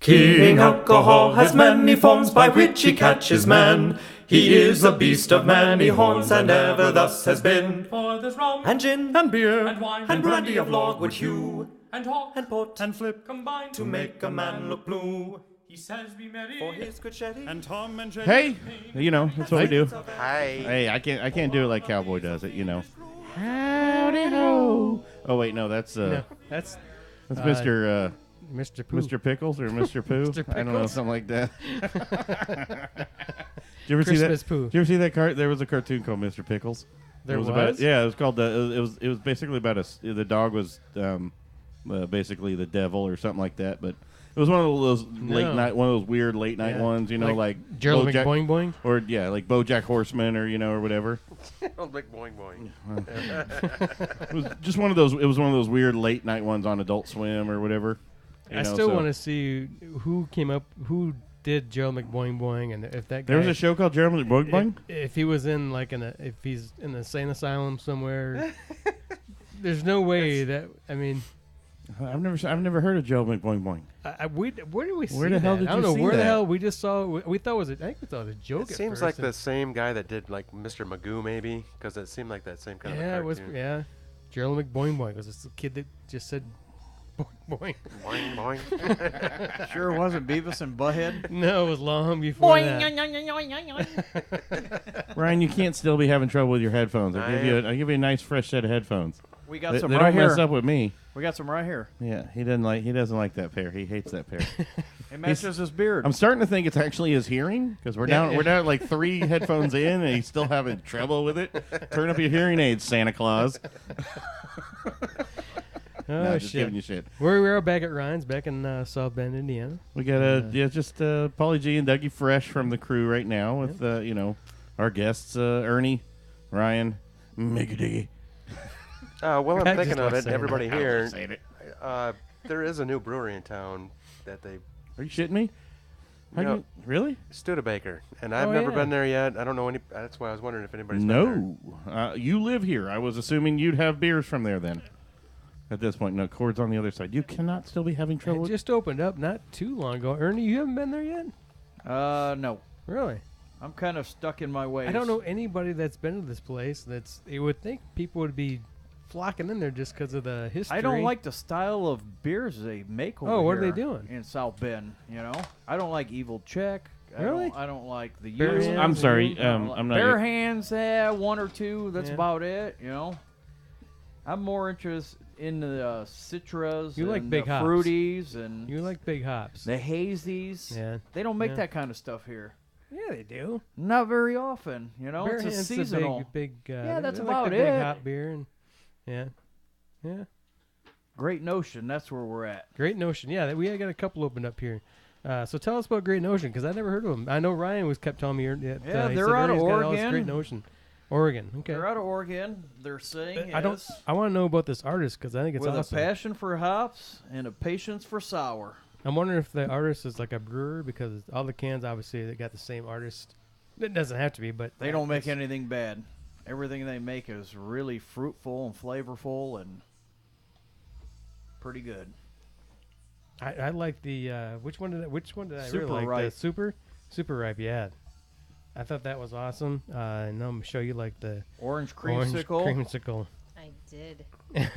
King Alcohol has many forms by which he catches man. He is a beast of many horns, and ever thus has been. For there's rum, and gin, and beer, and wine, and brandy of logwood hue, and hawk, and port, and flip, combined to make a man look blue. He says be merry, for his good sherry, and Tom and Jerry. Hey, you know, that's what we do. Hi. Hey, I can't do it like Cowboy does it, you know. Howdy ho. Oh wait, no, that's That's Mr. Mr. Pooh. Mr. Pickles or Mr. Pooh? Mr. I don't know, Pickles. something like that. Did you ever see Christmas that? Pooh. Did you ever see that There was a cartoon called Mr. Pickles. There was? About, yeah, it was called it was basically about the dog was basically the devil or something like that, but it was one of those weird late night ones, you know, like Gerald McBoing Boing? or like BoJack Horseman or or whatever. Like boing boing. It was just one of those. It was one of those weird late night ones on Adult Swim or whatever. I still want to see who did Gerald McBoing Boing, and if that guy, there was a show called Gerald McBoing Boing. If he was in if he's in the insane asylum somewhere, there's no way that I've never heard of Gerald McBoing Boing. where did we see Where the hell did I don't you know see where that? the hell we just saw. We thought I think we thought it was a joke. It seems like the same guy that did like Mr. Magoo, maybe, because it seemed like that same kind of a cartoon. Gerald McBoing Boing was this kid that just said boing boing. Boing boing. Sure wasn't Beavis and Butthead? No, it was long before that. Ryan, you can't still be having trouble with your headphones. I'll give you a nice fresh set of headphones. We got They some don't right mess here. up with me. We got some right here. Yeah, he doesn't like that pair. He hates that pair. It matches his beard. I'm starting to think it's actually his hearing because we're down at like 3 headphones in and he's still having trouble with it. Turn up your hearing aids, Santa Claus. Oh, just shit. giving you shit. We are back at Ryan's, back in South Bend, Indiana. We got just Paulie G and Dougie Fresh from the crew right now with our guests Ernie, Ryan, Mickey Diggy. Well, I'm I thinking just of love it. saying Everybody that. here. I'm saying it. There is a new brewery in town that they Are you shitting me? Really? Studebaker, and I've Oh, never yeah. been there yet. I don't know any. That's why I was wondering if anybody's been No. You live here. I was assuming you'd have beers from there then. At this point, no, Cord's on the other side. You cannot still be having trouble It with just opened up not too long ago. Ernie, you haven't been there yet? No. Really? I'm kind of stuck in my ways. I don't know anybody that's been to this place. You would think people would be flocking in there just because of the history. I don't like the style of beers they make over here. Oh, what are they doing? In South Bend, I don't like Evil Check. Really? I don't like the Bare Youth. Hands? I'm sorry. I don't I'm not. Bare Hands, one or two. That's Yeah. about it. I'm more interested in the Citras. You like and big the hops. Fruities and You like big hops. the Hazies. Yeah. They don't make Yeah. that kind of stuff here. Yeah, they do. Not very often. Bare It's a Hands seasonal. big. Yeah, that's they about like the big it. hop beer and yeah. Great Notion. That's where we're at. Great Notion. Yeah, we got a couple opened up here. So tell us about Great Notion because I never heard of them. I know Ryan kept telling me that. Yeah, he they're said out of Ernie's got all this Oregon. Great Notion. Oregon. Okay. They're out of Oregon. They're saying I want to know about this artist because I think it's with awesome. a passion for hops and a patience for sour. I'm wondering if the artist is like a brewer because all the cans obviously they got the same artist. It doesn't have to be, but They don't make anything bad. Everything they make is really fruitful and flavorful and pretty good. I like the which one did I Super really like? Ripe. The super ripe. Yeah, I thought that was awesome. And I'm gonna show you like the Orange orange creamsicle. creamsicle. I did. It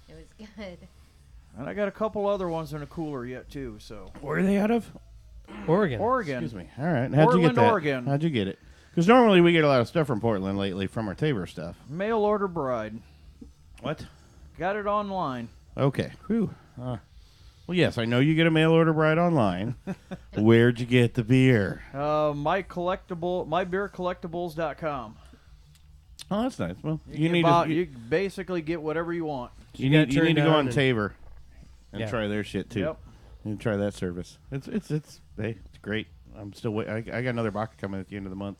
was good. And I got a couple other ones in a cooler yet too. So Where are they out of? Oregon. Oregon. Excuse me. All right. How'd you get Portland, that? Oregon. How'd you get it? Because normally we get a lot of stuff from Portland lately from our Tabor stuff. Mail order bride. What? Got it online. Okay. Whew. Well, yes, I know you get a mail order bride online. Where'd you get the beer? mybeercollectibles.com. Oh, that's nice. Well, You basically get whatever you want. you gotta need to turn go on down Tabor and Yeah. try their shit too. Yep. And try that service. It's great. I'm still waiting. I got another box coming at the end of the month.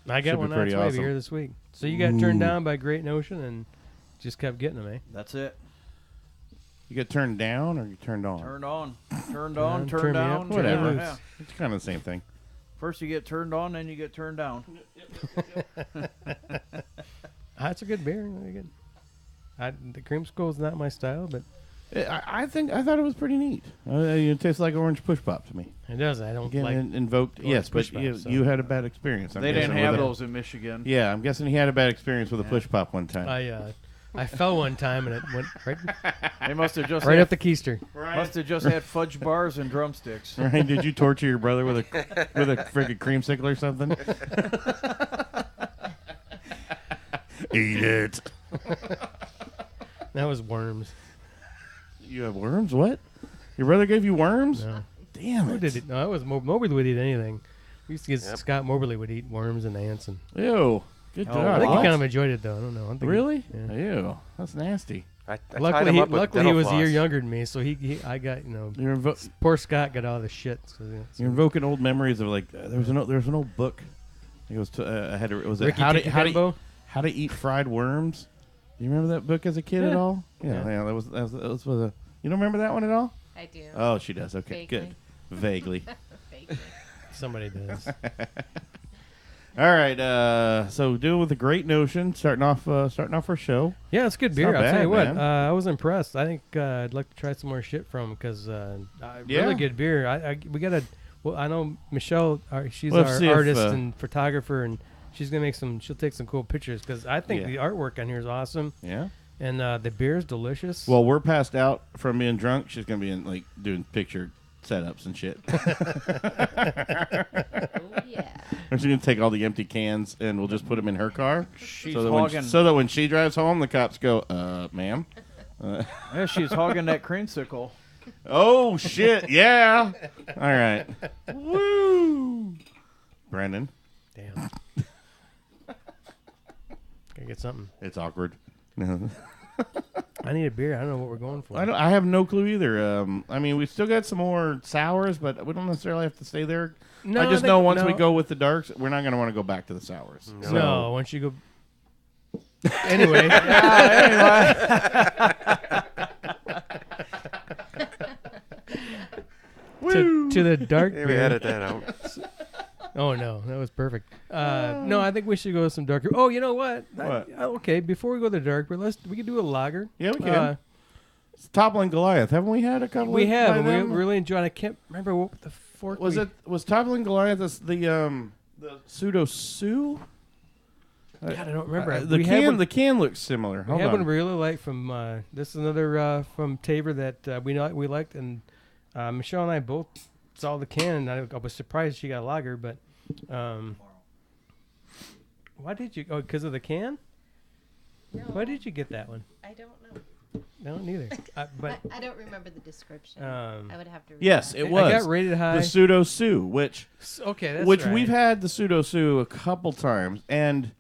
I got Should be one on pretty its way awesome. here this week. So you got turned down by Great Notion and just kept getting them, eh? That's it. You get turned down or you turned on? Turned on. Turned Turn on. me Turned up, down. whatever. turned down. It's- Yeah. It's kind of the same thing. First you get turned on, then you get turned down. It's a good beer. Really good. The creamsicle is not my style, but I thought it was pretty neat. It tastes like orange push pop to me. It does. I don't like invoked. Yes, but you had a bad experience. They didn't have those in Michigan. Yeah, I'm guessing he had a bad experience with a push pop one time. I fell one time and it went right. They must have just right up the keister. Right. Must have just had fudge bars and drumsticks. Right? Did you torture your brother with a freaking creamsicle or something? Eat it. That was worms. You have worms? What? Your brother gave you worms? No. Damn Who it. did it? No, it was Moberly would eat anything. We used to get Scott Moberly would eat worms and ants and. Ew. Good job. I think he kind of enjoyed it though. I don't know. I think really? Yeah. Ew. That's nasty. Luckily he was a year younger than me, so I got poor Scott got all the shit. So, You're invoking old memories of like there was an old book. It was Ricky How to Eat Fried Worms. Do you remember that book as a kid at all? Yeah. That was a. You don't remember that one at all? I do. Oh, she does. Okay, Vaguely. good. Vaguely. Vaguely. Somebody does. All right, so doing with a great notion, starting off our show. Yeah, it's good beer. Not I'll tell bad, you what, man. I was impressed. I think I'd like to try some more shit from because really good beer. We got I know Michelle. She's our artist and photographer, and she's gonna she'll take some cool pictures because I think the artwork on here is awesome. Yeah. And the beer is delicious. Well, we're passed out from being drunk. She's gonna be doing picture setups and shit. Oh, yeah. She's gonna take all the empty cans and we'll just put them in her car. She's so that when she drives home, the cops go, ma'am. Yeah, she's hogging that creamsicle. Oh shit! Yeah. All right. Woo. Brandon. Damn. Gotta get something. It's awkward. I need a beer. I don't know what we're going for. I have no clue either. I mean, we still got some more sours, but we don't necessarily have to stay there. No, I just know once we go with the darks, we're not going to want to go back to the sours. No, once you go. Anyway. To the dark beer. Maybe edit that out. Oh, no. That was perfect. No, I think we should go with some darker. Oh, you know what? What? Okay, before we go to the dark beer, we could do a lager. Yeah, we can. It's Toppling Goliath. Haven't we had a couple? We have. We really enjoyed. I can't remember what the fork was. Was Toppling Goliath the pseudo Sue? God, I don't remember. The can looks similar. We have one really like from. This is another from Tabor that we liked, and Michelle and I both saw the can, and I was surprised she got a lager, but. Why did you? Oh, because of the can? No. Why did you get that one? I don't know. No, neither. But I don't remember the description. I would have to read yes, that. it was. I got rated high. The pseudo Sue, which that's which right. we've had the pseudo Sue a couple times, and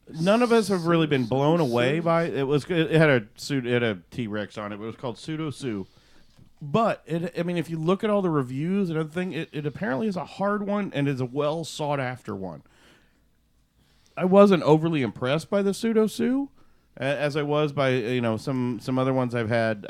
none of us have really been blown away by it. It had a T-Rex on it, but it was called pseudo Sue. But if you look at all the reviews and everything, it apparently is a hard one and is a well sought after one. I wasn't overly impressed by the pseudo Sue, as I was by some other ones I've had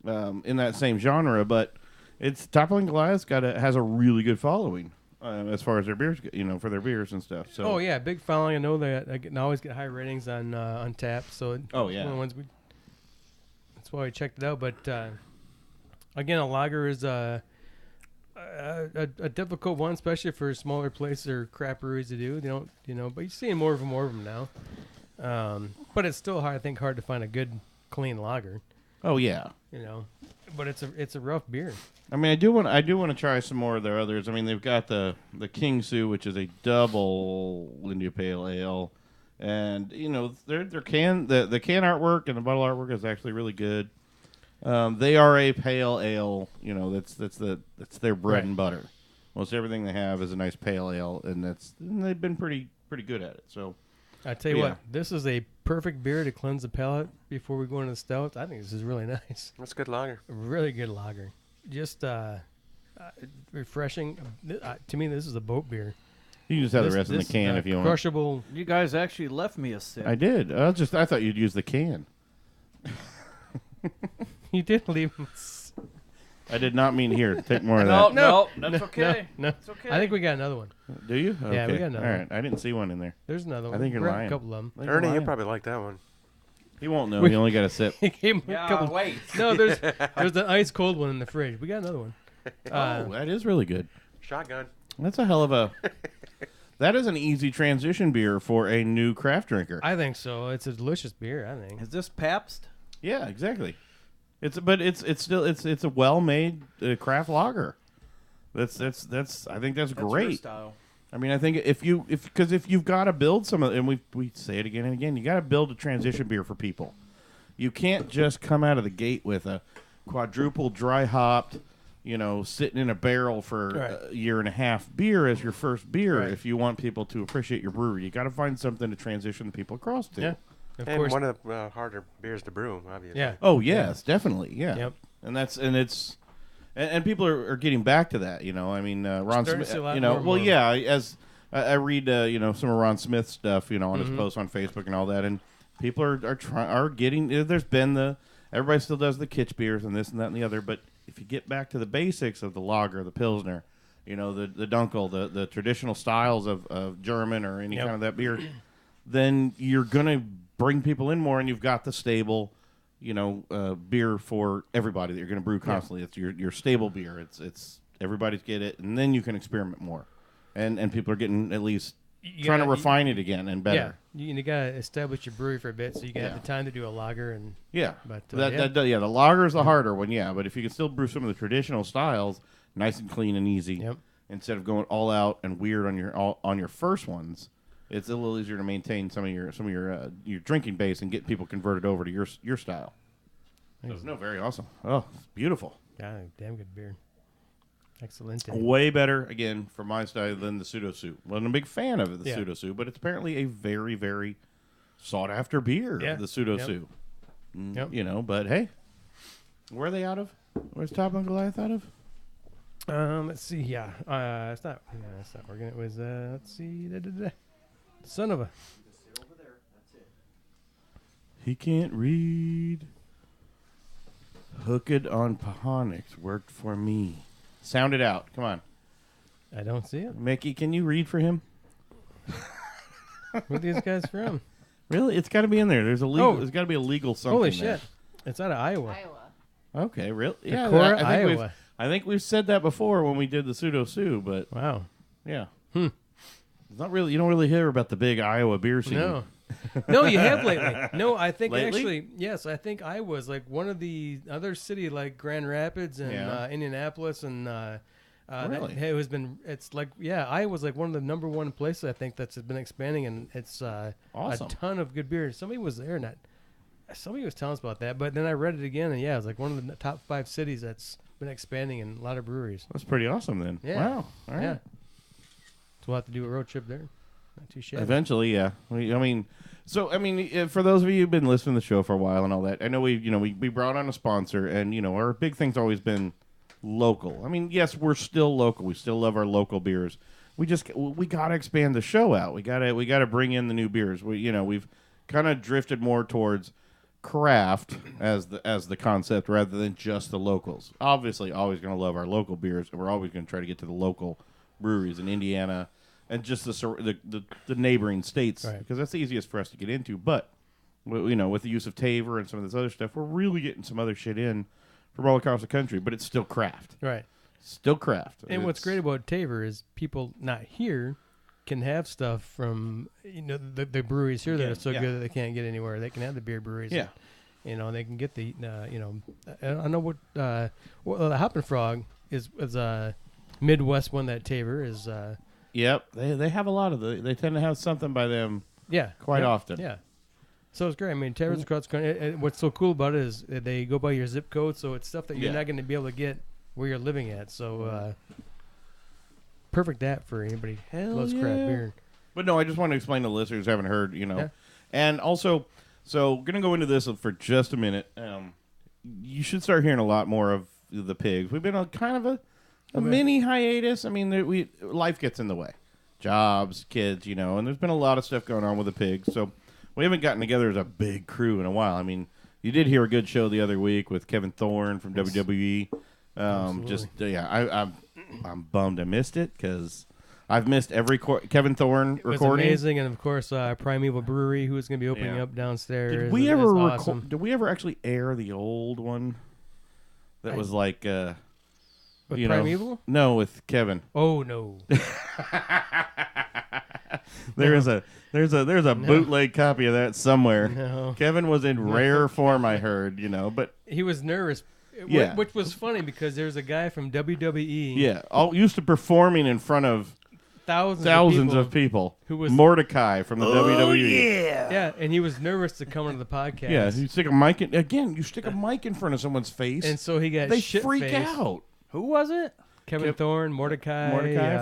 in that same genre. But it's Toppling Goliath has a really good following as far as their beers, for their beers and stuff. So oh yeah, big following. I know that I always get high ratings on Untappd. So it's one of the ones that's why I checked it out. But again, a lager is a difficult one, especially for smaller places or crap breweries to do. They don't, but you're seeing more of them now. But it's still hard to find a good, clean lager. Oh yeah, but it's a rough beer. I mean, I do want to try some more of their others. I mean, they've got the King Sue, which is a double India Pale Ale, and their can the can artwork and the bottle artwork is actually really good. They are a pale ale, that's their bread and butter. Most everything they have is a nice pale ale, and they've been pretty good at it. So I tell you what, this is a perfect beer to cleanse the palate before we go into the stouts. I think this is really nice. That's good lager. A really good lager. Just refreshing. To me, this is a boat beer. You can just have the rest in the can if you want. Crushable. You guys actually left me a sip. I did. I thought you'd use the can. You did leave. I did not mean here. Take more of that. No, that's okay. No, it's okay. I think we got another one. Do you? Yeah, Okay. we got another All one. right. I didn't see one in there. There's another one. I think you're Grab lying. a couple of them. Ernie, you probably like that one. He won't know. He only got a sip. He gave him a Yeah, couple. wait. No, there's an ice cold one in the fridge. We got another one. Oh, that is really good. Shotgun. That's a hell of a. That is an easy transition beer for a new craft drinker. I think so. It's a delicious beer. I think. Is this Pabst? Yeah, exactly. It's still a well-made craft lager. That's I think that's great. Your style. I mean, I think if you've got to build some of, and we say it again and again, you got to build a transition beer for people. You can't just come out of the gate with a quadruple dry hopped, sitting in a barrel for a year and a half beer as your first beer. Right. If you want people to appreciate your brewery, you got to find something to transition people across to. Yeah, of course. One of the harder beers to brew, obviously. Yeah. Oh yes, definitely. Yeah. Yep. And people are getting back to that. I mean, Ron Smith. As I read, some of Ron Smith's stuff, on his posts on Facebook and all that, and people are getting. There's been everybody still does the kitsch beers and this and that and the other, but if you get back to the basics of the lager, the pilsner, the dunkel, the traditional styles of German or any kind of that beer, then you're gonna bring people in more, and you've got the stable. Beer for everybody that you're going to brew constantly. It's your stable beer. It's everybody's get it, and then you can experiment more, and people are getting at least trying to refine it again and better. Yeah, you got to establish your brewery for a bit, so you can have the time to do a lager and But the lager is the harder one, but if you can still brew some of the traditional styles, nice and clean and easy, instead of going all out and weird on your first ones. It's a little easier to maintain some of your drinking base and get people converted over to your style. So, very awesome. Oh, it's beautiful. Yeah, damn good beer. Excellent. Way better, again, for my style than the Pseudo Soup. Wasn't a big fan of the Pseudo Soup, but it's apparently a very, very sought-after beer, the Pseudo Soup. Yep. But hey, where are they out of? Where's Top and Goliath out of? Let's see. Yeah, it's not working. It was, let's see. Son of a. He can't read. Hooked on Pahonics worked for me. Sound it out. Come on. I don't see it. Mickey, can you read for him? Where are these guys from? Really? It's got to be in there. There's got to be a legal something. Holy there. shit! It's out of Iowa. Okay, really? Yeah, Decorah, Iowa. I think we've said that before when we did the Pseudo Sue, but wow. Yeah. It's not really. You don't really hear about the big Iowa beer scene. No. No, you have lately. No, I think lately? actually, yes, I think Iowa's like one of the other city like Grand Rapids and Indianapolis and really? It's like Iowa's like one of the number one places I think that's been expanding, and it's awesome. A ton of good beer. Somebody was there, somebody was telling us about that, but then I read it again, and it's like one of the top 5 cities that's been expanding in a lot of breweries. That's pretty awesome then. Yeah. Wow. All right. Yeah. So we'll have to do a road trip there. Not too shabby. Eventually, yeah. For those of you who've been listening to the show for a while and all that, I know we brought on a sponsor, and our big thing's always been local. I mean, yes, we're still local. We still love our local beers. We got to expand the show out. We got to bring in the new beers. We've kind of drifted more towards craft as the concept rather than just the locals. Obviously, always going to love our local beers, and we're always going to try to get to the local breweries in Indiana and just the neighboring states, because that's the easiest for us to get into. But with the use of Taver and some of this other stuff, we're really getting some other shit in from all across the country. But it's still craft, right? Still craft. And what's great about Taver is people not here can have stuff from the breweries here that are so good that they can't get anywhere. They can have the beer breweries. Yeah. And, they can get the I know what the Hoppin' Frog is a Midwest one that Taver is. Yep, they have a lot of they tend to have something by them. Yeah, quite often. Yeah, so it's great. I mean, Taver's across the country. And what's so cool about it is they go by your zip code, so it's stuff that you're not going to be able to get where you're living at. So perfect that for anybody who loves craft beer. But no, I just want to explain to listeners who haven't heard, and also, so going to go into this for just a minute. You should start hearing a lot more of the pigs. We've been on kind of a mini hiatus. I mean, life gets in the way. Jobs, kids, and there's been a lot of stuff going on with the pigs. So we haven't gotten together as a big crew in a while. I mean, you did hear a good show the other week with Kevin Thorne from WWE. I'm bummed I missed it because I've missed every Kevin Thorne recording. It was amazing, and of course, Primeval Brewery, who is going to be opening up downstairs. Did we ever awesome. Did we ever actually air the old one? That was like, with Primeval? No, with Kevin. Oh no. There's a bootleg copy of that somewhere. No. Kevin was in rare form, I heard, but he was nervous. Yeah. Which was funny because there's a guy from WWE. Yeah, all used to performing in front of thousands of people. Who was Mordecai from the WWE? Yeah, and he was nervous to come into the podcast. Yeah, you stick a mic in again. You stick a mic in front of someone's face, and so he got they shit freak face. out. Who was it? Kevin Thorne, Mordecai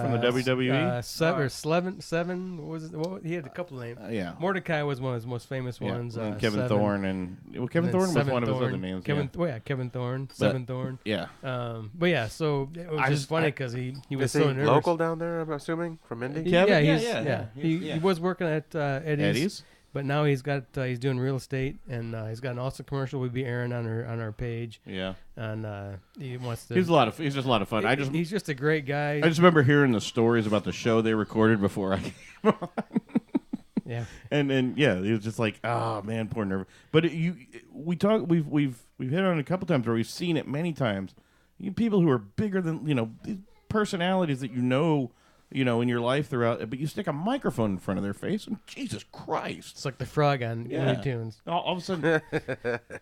from the WWE. Seven. What was it? He had a couple of names. Yeah, Mordecai was one of his most famous ones. And Kevin Thorne and Kevin Thorne was one of his other names. Kevin Thorne, Seven Thorne. Yeah. But yeah, so it was just funny because he was so nervous. Local down there, I'm assuming, from Indy. Yeah, he was working at Eddie's. But now he's doing real estate, and he's got an awesome commercial we'll be airing on our page. Yeah, and he wants to. He's just a lot of fun. He's just a great guy. I just remember hearing the stories about the show they recorded before I came on. Yeah, and he was just like, oh man, poor nerve. But we've hit on it a couple times, or we've seen it many times. People who are bigger than these personalities that in your life throughout, but you stick a microphone in front of their face, and Jesus Christ. It's like the frog on Looney Tunes. All of a sudden,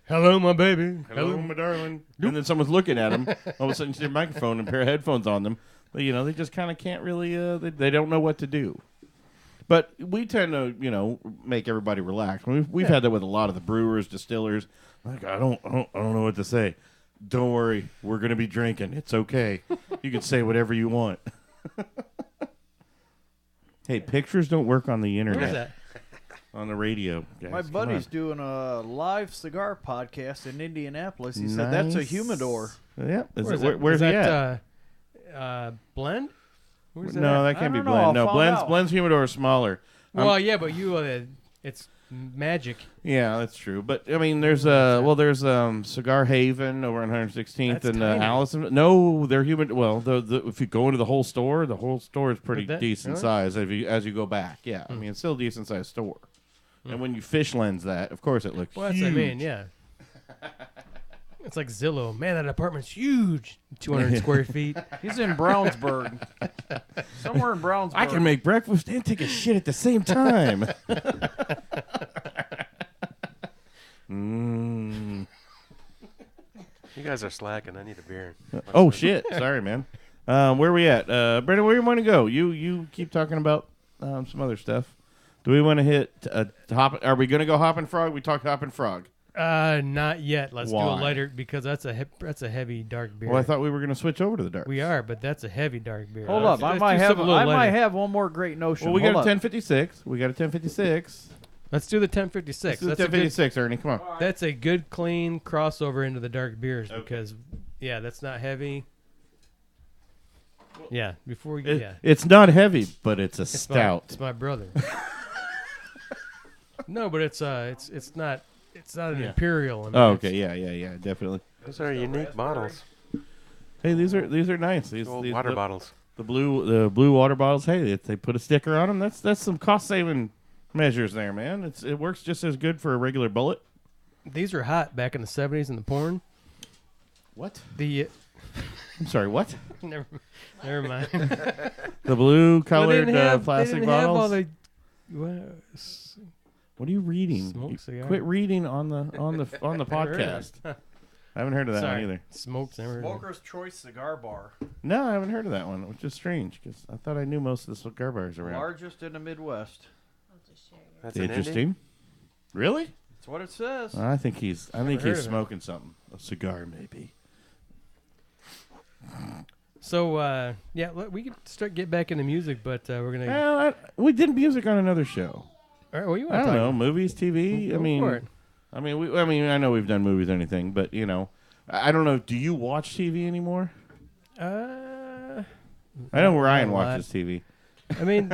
hello, my baby. Hello, my darling. And then someone's looking at them. All of a sudden, you see a microphone and a pair of headphones on them. But, they just kind of can't really, they don't know what to do. But we tend to, make everybody relax. We've had that with a lot of the brewers, distillers. Like, I don't know what to say. Don't worry. We're going to be drinking. It's okay. You can say whatever you want. Hey, pictures don't work on the internet. Where is that? On the radio. Guys, my buddy's doing a live cigar podcast in Indianapolis. He said that's a humidor. Yeah. Where's he at? Blend? Where's that can't be Blend. No, Blend's humidor is smaller. Well, yeah, but it's magic. Yeah, that's true. But I mean, there's Cigar Haven over on 116th and Allison. No, they're human. Well, if you go into the whole store is pretty decent size as you go back. Yeah, I mean, it's still a decent sized store. And when you fish lens that, of course, it looks huge. That's what I mean. Yeah. It's like Zillow. Man, that apartment's huge. 200 square feet. He's in Brownsburg. Somewhere in Brownsburg. I can make breakfast and take a shit at the same time. You guys are slacking. I need a beer. Oh, shit. Sorry, man. Where are we at? Brandon, where do you want to go? You keep talking about some other stuff. Do we want to hit hop? Are we going to go Hoppin' Frog? We talked Hoppin' Frog. Not yet. Let's do a lighter because that's a heavy dark beer. Well, I thought we were going to switch over to the dark. We are, but that's a heavy dark beer. Hold up, I might have one more great notion. Well, we got a 1056. Let's do the 1056. Let's do the 1056, Ernie. Come on. That's a good, clean crossover into the dark beers because, that's not heavy. Yeah, before we it's not heavy, but it's a stout. It's my brother. No, but it's not an imperial. Oh, okay, yeah, definitely. Those are unique bottles. Hey, these are nice. These water bottles. The blue water bottles. Hey, they put a sticker on them. That's some cost saving measures there, man. It works just as good for a regular bullet. These are hot back in the 70s in the porn. What? I'm sorry, what? Never mind. The blue colored plastic bottles. What are you reading? Quit reading on the podcast. I haven't heard of that one either. Smoker's Choice Cigar Bar. No, I haven't heard of that one, which is strange because I thought I knew most of the cigar bars around. Largest in the Midwest. I'll just share yours. That's interesting. Really? That's what it says. I think he's smoking something. A cigar, maybe. So we can get back into music, but we're gonna. Well, we did music on another show. All right, well, you want I don't know, movies, TV. I know we've done movies or anything, but I don't know. Do you watch TV anymore? I know Ryan watches TV. I mean,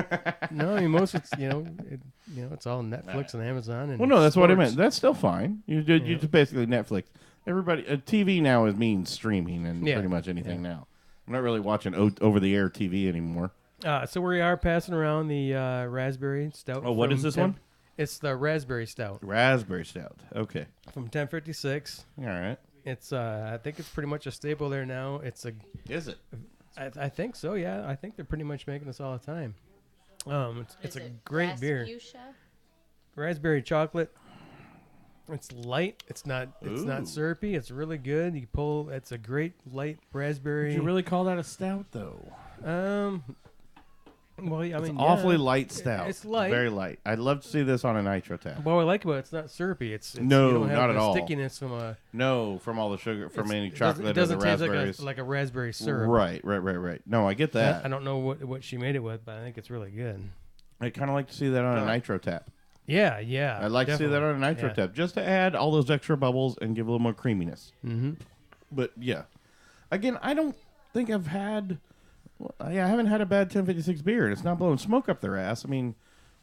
no. I mean, most of it's it's all Netflix and Amazon. And well, no, that's what I meant. That's still fine. You just basically Netflix. Everybody, TV now means streaming and pretty much anything now. I'm not really watching over the air TV anymore. So we are passing around the raspberry stout. Oh, what is this one? It's the raspberry stout. Raspberry stout. Okay. From 1056. All right. It's I think it's pretty much a staple there now. Is it? I think so. Yeah, I think they're pretty much making this all the time. It's a great beer. Raspberry chocolate. It's light. It's not syrupy. It's really good. It's a great light raspberry. Would you really call that a stout though? Well, I mean, awfully light stout. It's light, very light. I'd love to see this on a nitro tap. Well, I like it, but it's not syrupy. It's no, you don't have not the at all. Stickiness from from all the sugar from any chocolate. It doesn't or the taste raspberries. like a raspberry syrup. Right. No, I get that. I don't know what she made it with, but I think it's really good. I'd kind of like to see that on a nitro tap. Yeah. I'd like to see that on a nitro tap just to add all those extra bubbles and give a little more creaminess. Mm-hmm. But yeah, again, I don't think I've had. I haven't had a bad 1056 beer, and it's not blowing smoke up their ass. I mean,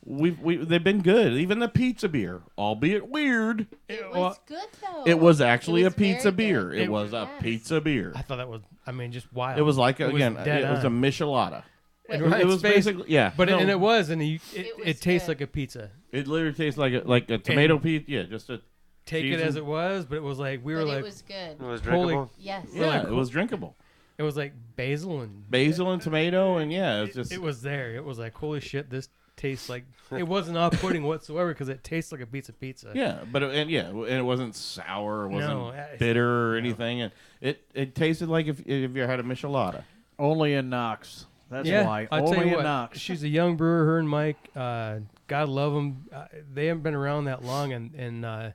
they've been good. Even the pizza beer, albeit weird. It was good though. It was actually a pizza beer. Good. It was a pizza beer. I thought that was. I mean, just wild. It was like it was a michelada. It was basically but it tastes like a pizza. It literally tastes like a tomato pizza. Yeah, just a. Take it as it was, but it was like we were like. It was good. It was drinkable. Yes. Yeah, it was drinkable. It was like basil and tomato, and yeah, it was just. It was there. It was like, holy shit, this tastes like. It wasn't off-putting whatsoever because it tastes like a pizza. Yeah, but it wasn't sour, it wasn't bitter or anything, and it tasted like if you had a michelada. Only in Knox. That's why. I'll tell Only you in what, Knox. she's a young brewer. Her and Mike, God love them. They haven't been around that long, and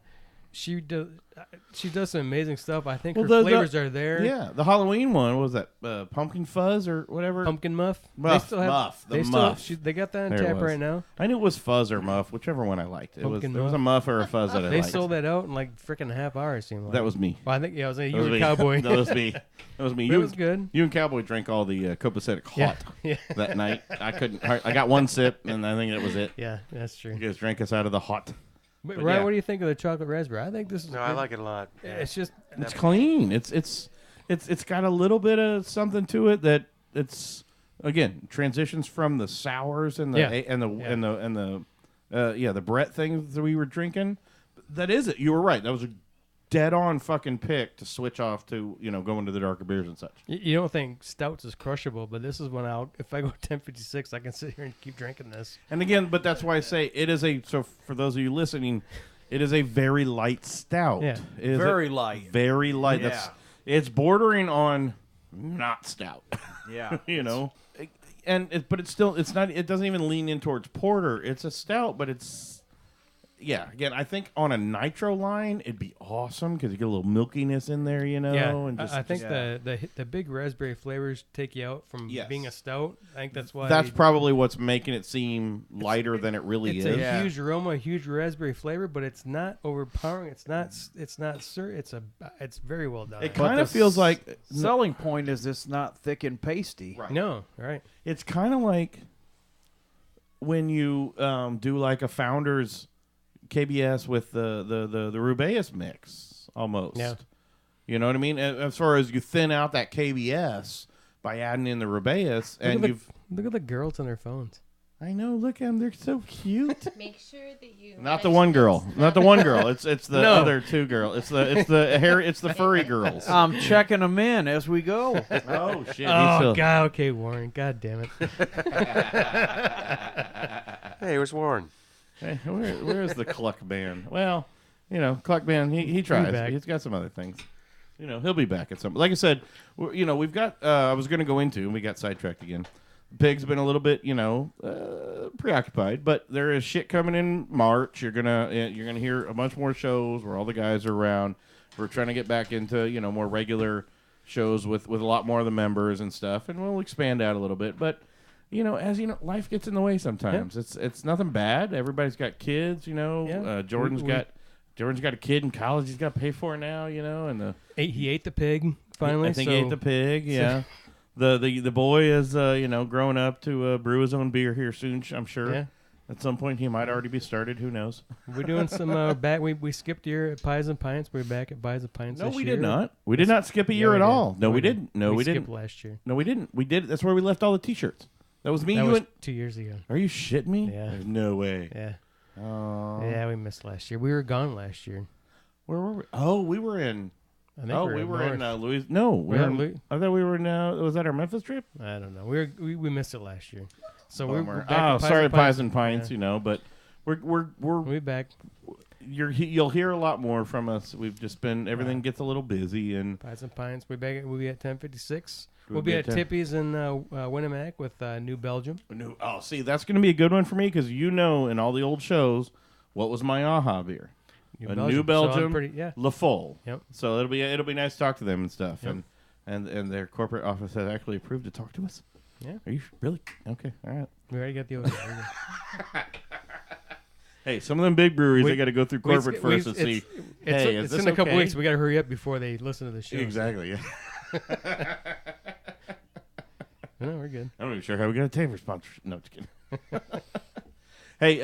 she does some amazing stuff. I think her flavors are there. Yeah, the Halloween one was that pumpkin fuzz or whatever. Pumpkin muff. Muff. They got that on tap right now. I knew it was fuzz or muff, whichever one I liked. There was a muff or a fuzz that I They liked. sold that out in like freaking a half hour. It seemed like. That was me. Well, I think you were Cowboy. That was me. That was me. It was good. You and Cowboy drank all the copacetic hot that night. I couldn't. I got one sip, and I think that was it. Yeah, that's true. You guys drank us out of the hot. But Ryan, what do you think of the chocolate raspberry? I think this is. No, I like it a lot. It's just. It's clean. It's got a little bit of something to it that it's again transitions from the sours and the Brett things that we were drinking. That is it. You were right. That was a dead on fucking pick to switch off to going to the darker beers and such. You don't think stouts is crushable, but this is when if I go 1056, I can sit here and keep drinking this. And again, but that's why I say it is so for those of you listening, it is a very light stout. Yeah. It is very light. Very light. Yeah. It's bordering on not stout. Yeah. But it's still, it's not, it doesn't even lean in towards porter. It's a stout, but it's, again, I think on a nitro line, it'd be awesome because you get a little milkiness in there, Yeah, and just, I think the big raspberry flavors take you out from being a stout. I think that's why. That's probably what's making it seem lighter than it really is. It's a huge aroma, huge raspberry flavor, but it's not overpowering. It's very well done. It kind of feels like selling point is it's not thick and pasty. Right. No, right. It's kind of like when you do like a Founders KBS with the Rubaeus mix almost. Yeah. You know what I mean? As far as you thin out that KBS by adding in the Rubaeus, look at the girls on their phones. I know. Look at them; they're so cute. Make sure that you. Not the one girl. Not the one girl. It's the other two girls. It's the furry girls. I'm checking them in as we go. Oh shit! Oh God. Okay, Warren. God damn it. Hey, where's Warren? Hey, where's the Cluck Man? Well, Cluck Man, he tries. He's got some other things. He'll be back at some. Like I said, we've got. I was going to go into, and we got sidetracked again. Pig's been a little bit, preoccupied, but there is shit coming in March. You're gonna hear a bunch more shows where all the guys are around. We're trying to get back into more regular shows with a lot more of the members and stuff, and we'll expand out a little bit, but. As life gets in the way sometimes. Yeah. It's nothing bad. Everybody's got kids, Jordan's got a kid in college he's got to pay for now, and he ate the pig finally. I think he ate the pig, yeah. The boy is growing up to brew his own beer here soon, I'm sure. Yeah. At some point he might already be started, who knows. We're doing some back we skipped a year at Pies and Pints. We're back at Pies and Pints. No, this we year. did not. We did not skip a year at all. No, we didn't. No, we didn't. Skipped last year. No, we didn't. We did. That's where we left all the T-shirts. That was me. That you was went 2 years ago. Are you shitting me? Yeah. There's no way. Yeah. Oh. Yeah, we missed last year. We were gone last year. Where were we? Oh, we were in. I think we were in North. Louis. No, we were Yeah, in, I thought we were in. Was that our Memphis trip? I don't know. We missed it last year. So we're Bummer. back. Sorry, Pies and Pints. Yeah. But we're back. You'll hear a lot more from us. We've just been everything gets a little busy and Pies and Pints. We'll be at 10:56. We'll We'll be be at at Tippy's in Winnemac with New Belgium. Oh, see, that's going to be a good one for me because in all the old shows, what was my AHA beer? New Belgium, La Folle. Yep. So it'll be nice to talk to them and stuff, Yep. and their corporate office has actually approved to talk to us. Yeah. Are you really? Okay. All right. We already got the order. Hey, some of them big breweries, they got to go through corporate first and see. It's in a couple weeks. We got to hurry up before they listen to the show. Exactly. Yeah. No, we're good. I'm not even sure how we got a Taver sponsorship. No, just kidding. Hey,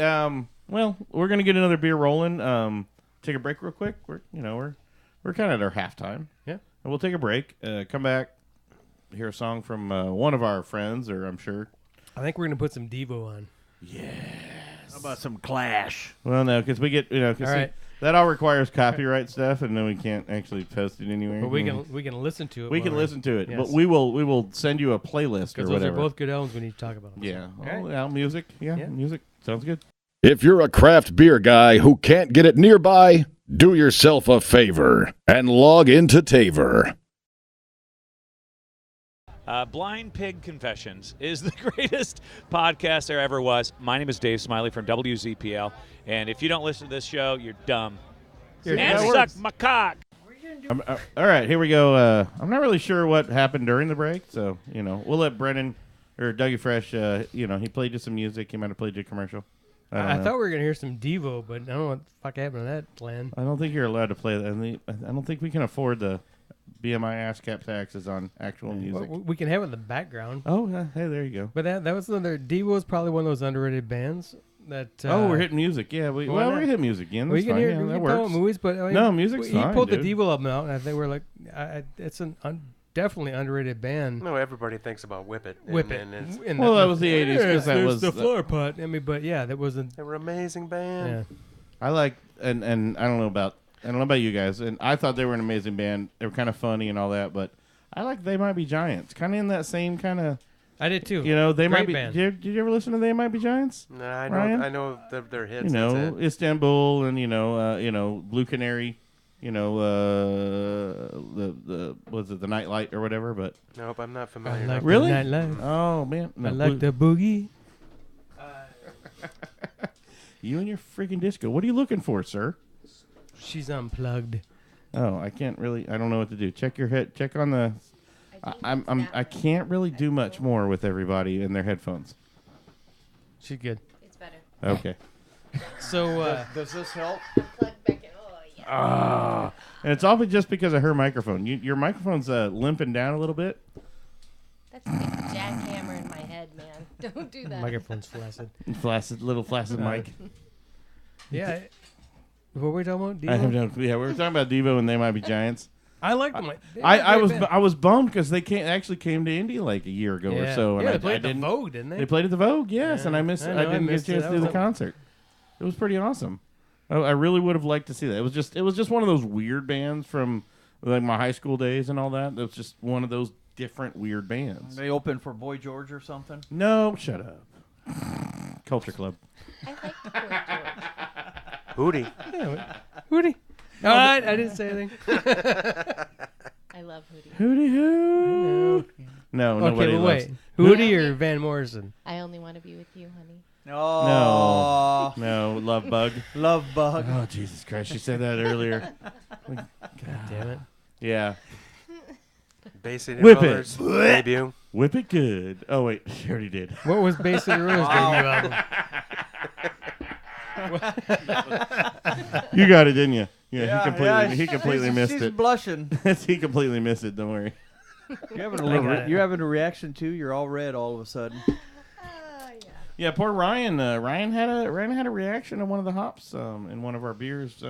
well, we're gonna get another beer rolling. Take a break real quick. We're kind of at our halftime. Yeah. And we'll take a break. Come back, hear a song from one of our friends, or I'm sure. I think we're gonna put some Devo on. Yes. How about some Clash? Well, no, because we get that all requires copyright stuff, and then we can't actually post it anywhere. But we can listen to it. We can listen to it, yes. but we will send you a playlist or because whatever. those are both good albums we need to talk about. Yeah. So. Oh, yeah. Music. Yeah. Music. Sounds good. If you're a craft beer guy who can't get it nearby, do yourself a favor and log into Taver. Blind Pig Confessions is the greatest podcast there ever was. My name is Dave Smiley from WZPL, and if you don't listen to this show, you're dumb. And suck my cock. All right, here we go. I'm not really sure what happened during the break, so we'll let Brennan or Dougie Fresh. He played you some music. He might have played you a commercial. I thought we were gonna hear some Devo, but I don't know what the fuck happened to that plan. I don't think you're allowed to play that. I don't think we can afford the BMI ASCAP taxes on actual music. Well, we can have it in the background. Oh, hey, there you go. But that was another. Devo was probably one of those underrated bands that. We're hitting music. Yeah, we're gonna hit music again. That's fine. Yeah, that works. Movies, but I mean, no, music's fine. He pulled dude. the Devo album out, and I think we're like, it's an definitely underrated band. No, everybody thinks about Whip It. Whip It. Well, that was the 80s because that was the floor pot. I mean, but yeah, that was They were an amazing band. Yeah. I like and I don't know about you guys, and I thought they were an amazing band. They were kind of funny and all that, but I like They Might Be Giants, kind of in that same kind of. I did too. They Great might be. band. Did you ever listen to They Might Be Giants? No, I know. Ryan? I know their hits. That's it. Istanbul and Blue Canary. The was it the Nightlight or whatever? But Nope, I'm not familiar. I like really? the nightlife. Oh man, no, I like the boogie. You and your freaking disco. What are you looking for, sir? She's unplugged. Oh, I can't really. I don't know what to do. Check your head. Check on the. I can't really do much more with everybody in their headphones. She's good. It's better. Okay. So Does this help? Plug back in. Oh, yeah. And it's often just because of her microphone. Your microphone's limping down a little bit. That's a big jackhammer in my head, man. Don't do that. microphone's flaccid. Little flaccid mic. Yeah. What were we talking about? Devo? I have no. Yeah, we were talking about Devo and They Might Be Giants. I like them. I was bummed because they actually came to Indy like a year ago or so. Yeah, And they played at the Vogue, didn't they? They played at the Vogue, yes, Yeah. and I didn't get a chance to do the concert. It was pretty awesome. I really would have liked to see that. It was just one of those weird bands from like my high school days and all that. It was just one of those different weird bands. They open for Boy George or something? No, shut up. Culture Club. I like Boy George. Hootie. Yeah, Hootie. All right, I didn't say anything. I love Hootie. Hootie hoo. No, nobody well, loves. wait. Hootie or Van Morrison? I only want to be with you, honey. Oh. No, Love Bug. Love Bug. Oh, Jesus Christ. You said that earlier. God damn it. Yeah. Bay City Whip Rollers debut. Whip it good. Oh, wait. She already did. What was Bay City Rollers' debut album? You got it, didn't you? Yeah, he completely missed she's it. Blushing. He completely missed it. Don't worry. You're having a reaction too. You're all red all of a sudden. Yeah, poor Ryan. Ryan had a reaction to one of the hops in one of our beers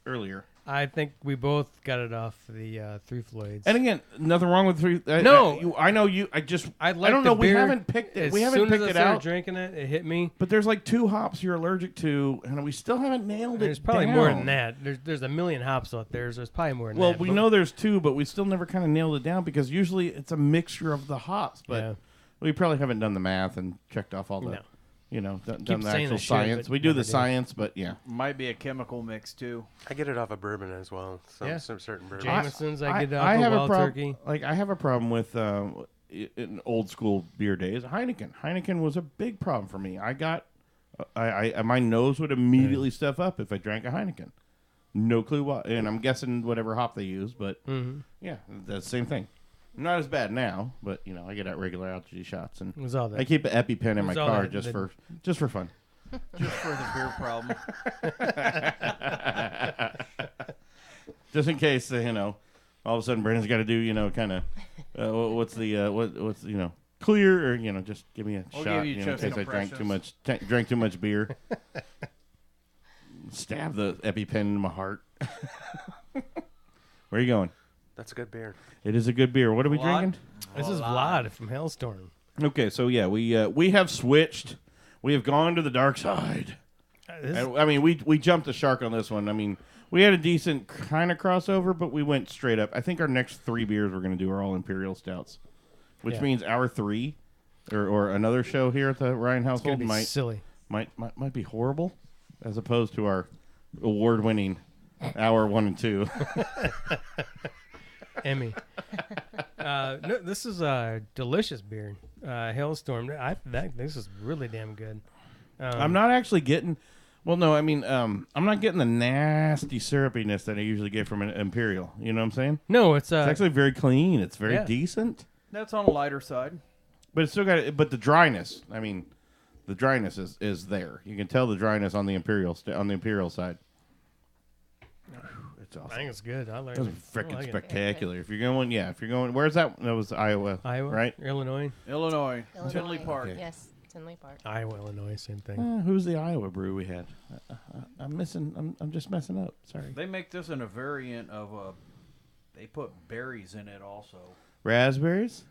earlier. I think we both got it off the Three Floyds. And again, nothing wrong with three. No. I know you. I don't know. We haven't picked it. We haven't picked it out. Drinking it, it hit me. But there's like 2 hops you're allergic to, and we still haven't nailed it. There's probably more than that. There's a million hops out there. So there's probably more than that. Well, we know there's 2, but we still never kind of nailed it down because usually it's a mixture of the hops. But we probably haven't done the math and checked off all the. No. Done the actual science. We do the science, but might be a chemical mix too. I get it off of bourbon as well. Some certain bourbon. Jameson's, I get it off of Wild Turkey. Like I have a problem with in old school beer days. Heineken was a big problem for me. My nose would immediately stuff up if I drank a Heineken. No clue why, and I'm guessing whatever hop they use, but that's the same thing. Not as bad now, but I get out regular allergy shots, and I keep an EpiPen in my car just for fun. Just for the beer problem. Just in case all of a sudden Brandon's got to do kind of what's clear or just give me a shot in case I drank too much beer. Stab the EpiPen in my heart. Where are you going? That's a good beer. It is a good beer. What are we drinking? This is Vlad from Hailstorm. Okay, so we have switched. We have gone to the dark side. We jumped the shark on this one. I mean, we had a decent kind of crossover, but we went straight up. I think our next 3 beers we're going to do are all Imperial Stouts, which means our 3 or another show here at the Ryan household might be horrible, as opposed to our award-winning hour 1 and 2. Emmy. No, this is a delicious beer. Hailstorm. This is really damn good. I'm not actually getting. Well, no, I mean, I'm not getting the nasty syrupiness that I usually get from an Imperial. You know what I'm saying? No, it's actually very clean. It's very decent. That's on the lighter side. But it's still got. But the dryness. I mean, the dryness is there. You can tell the dryness on the Imperial side. Awesome. I think it's good. I like it. It was freaking spectacular. If you're going, where's that? That was Iowa, right? Illinois. Tinley Park. Okay. Yes, Tinley Park. Iowa, Illinois, same thing. Who's the Iowa brew we had? I'm just messing up. Sorry. They make this in a variant of they put berries in it also. Raspberries,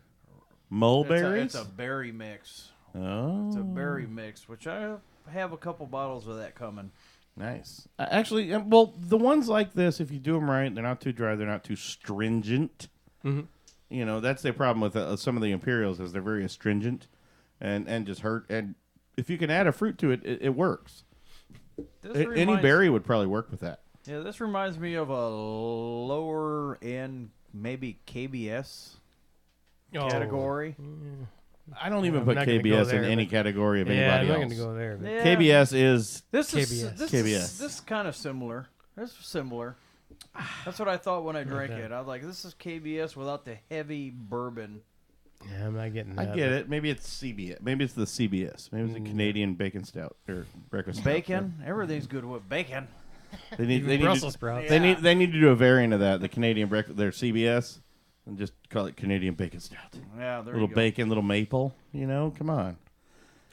mulberries. It's a berry mix. Oh, it's a berry mix, which I have a couple bottles of that coming. Nice. Actually, the ones like this, if you do them right, they're not too dry, they're not too stringent. Mm-hmm. That's the problem with some of the Imperials is they're very astringent and just hurt. And if you can add a fruit to it, it works. Any berry would probably work with that. Yeah, this reminds me of a lower end, maybe KBS category. I don't even put KBS in any category of anybody else. I'm not going to go there. Yeah. KBS is KBS. KBS. This is kind of similar. This is similar. That's what I thought when I drank it. I was like, this is KBS without the heavy bourbon. Yeah, I'm not getting that. I get it. Maybe it's CBS. Maybe it's the CBS. Maybe it's the Canadian Bacon Stout or breakfast bacon. Stout. Everything's good with bacon. They need Brussels sprouts. They need to do a variant of that. The Canadian breakfast, their CBS. And just call it Canadian Bacon Stout. Yeah, there little you go. Bacon, little maple. Come on.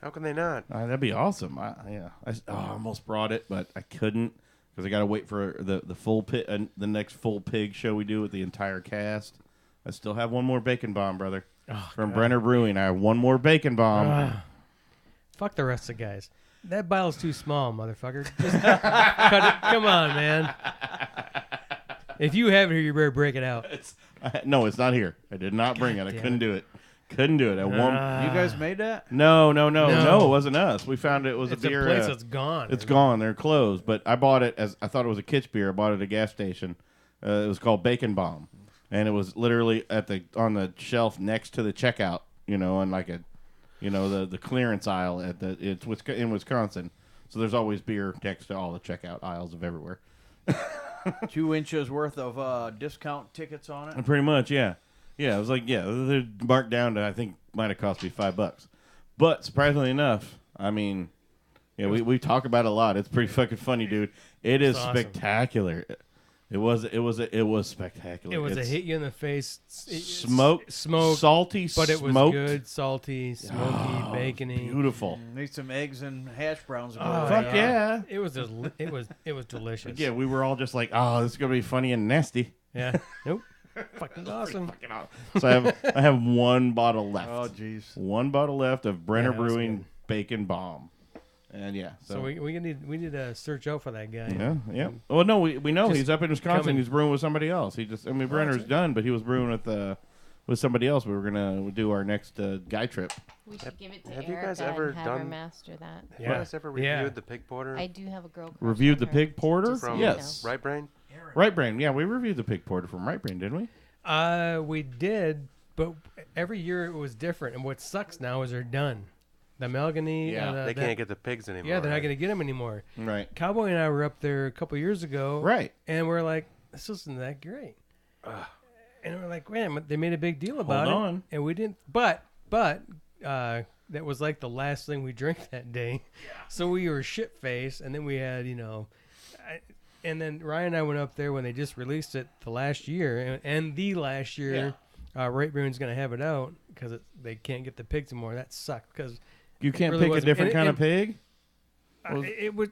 How can they not? That'd be awesome. I almost brought it, but I couldn't because I got to wait for the full pig, the next full pig show we do with the entire cast. I still have one more bacon bomb, brother, from Brenner Brewing. I have one more bacon bomb. Fuck the rest of the guys. That bottle's too small, motherfucker. Just cut it. Come on, man. If you have it here, you better break it out. No, it's not here. I did not bring it. I couldn't do it. Couldn't do it. You guys made that? No, it wasn't us. We found it was it's a beer. It's a place that's gone. It's gone. They're closed. But I bought it I thought it was a kitsch beer. I bought it at a gas station. It was called Bacon Bomb, and it was literally on the shelf next to the checkout. On like the clearance aisle it's in Wisconsin. So there's always beer next to all the checkout aisles of everywhere. 2 inches worth of discount tickets on it. Pretty much, yeah. Yeah, it was like, they're marked down to, I think, might have cost me $5. But surprisingly enough, I mean, we talk about it a lot. It's pretty fucking funny, dude. It is awesome. Spectacular. It was spectacular. It was a hit you in the face. Smoke, salty, but it was smoked. good, salty, smoky, bacony. Beautiful. Need some eggs and hash browns. Fuck yeah! It was delicious. Yeah, we were all just like, oh, this is gonna be funny and nasty. Yeah. Nope. Fucking awesome. So I have one bottle left. Oh jeez. One bottle left of Brenner Yeah, that's Brewing good. Bacon Bomb. And yeah, So we need to search out for that guy. Yeah. Well, no, we know Just he's up in Wisconsin. coming. He's brewing with somebody else. Brenner's done, but he was brewing with somebody else. We were gonna do our next guy trip. We should give it to Have Erica you guys ever and have her done- master that. Have you guys ever reviewed the pig porter I do have a girl. Crush Reviewed on the her, pig porter? just so you Yes. know. Right Brain? Right Brain. Yeah, we reviewed the pig porter from Right Brain, didn't we? We did, but every year it was different. And what sucks now is they're done. The Mahogany. Yeah, They can't get the pigs anymore. Yeah, they're not right? going to get them anymore. Right. Cowboy and I were up there a couple years ago. Right. And we're like, this isn't that great. And we're like, man, they made a big deal about it. on. And we didn't. But that was like the last thing we drank that day. Yeah. So we were shit faced, and then we had, and then Ryan and I went up there when they just released it the last year, and the last year, Right Brewing's going to have it out because they can't get the pigs anymore. That sucked because You can't really pick a wasn't- different and- kind and- of pig? it was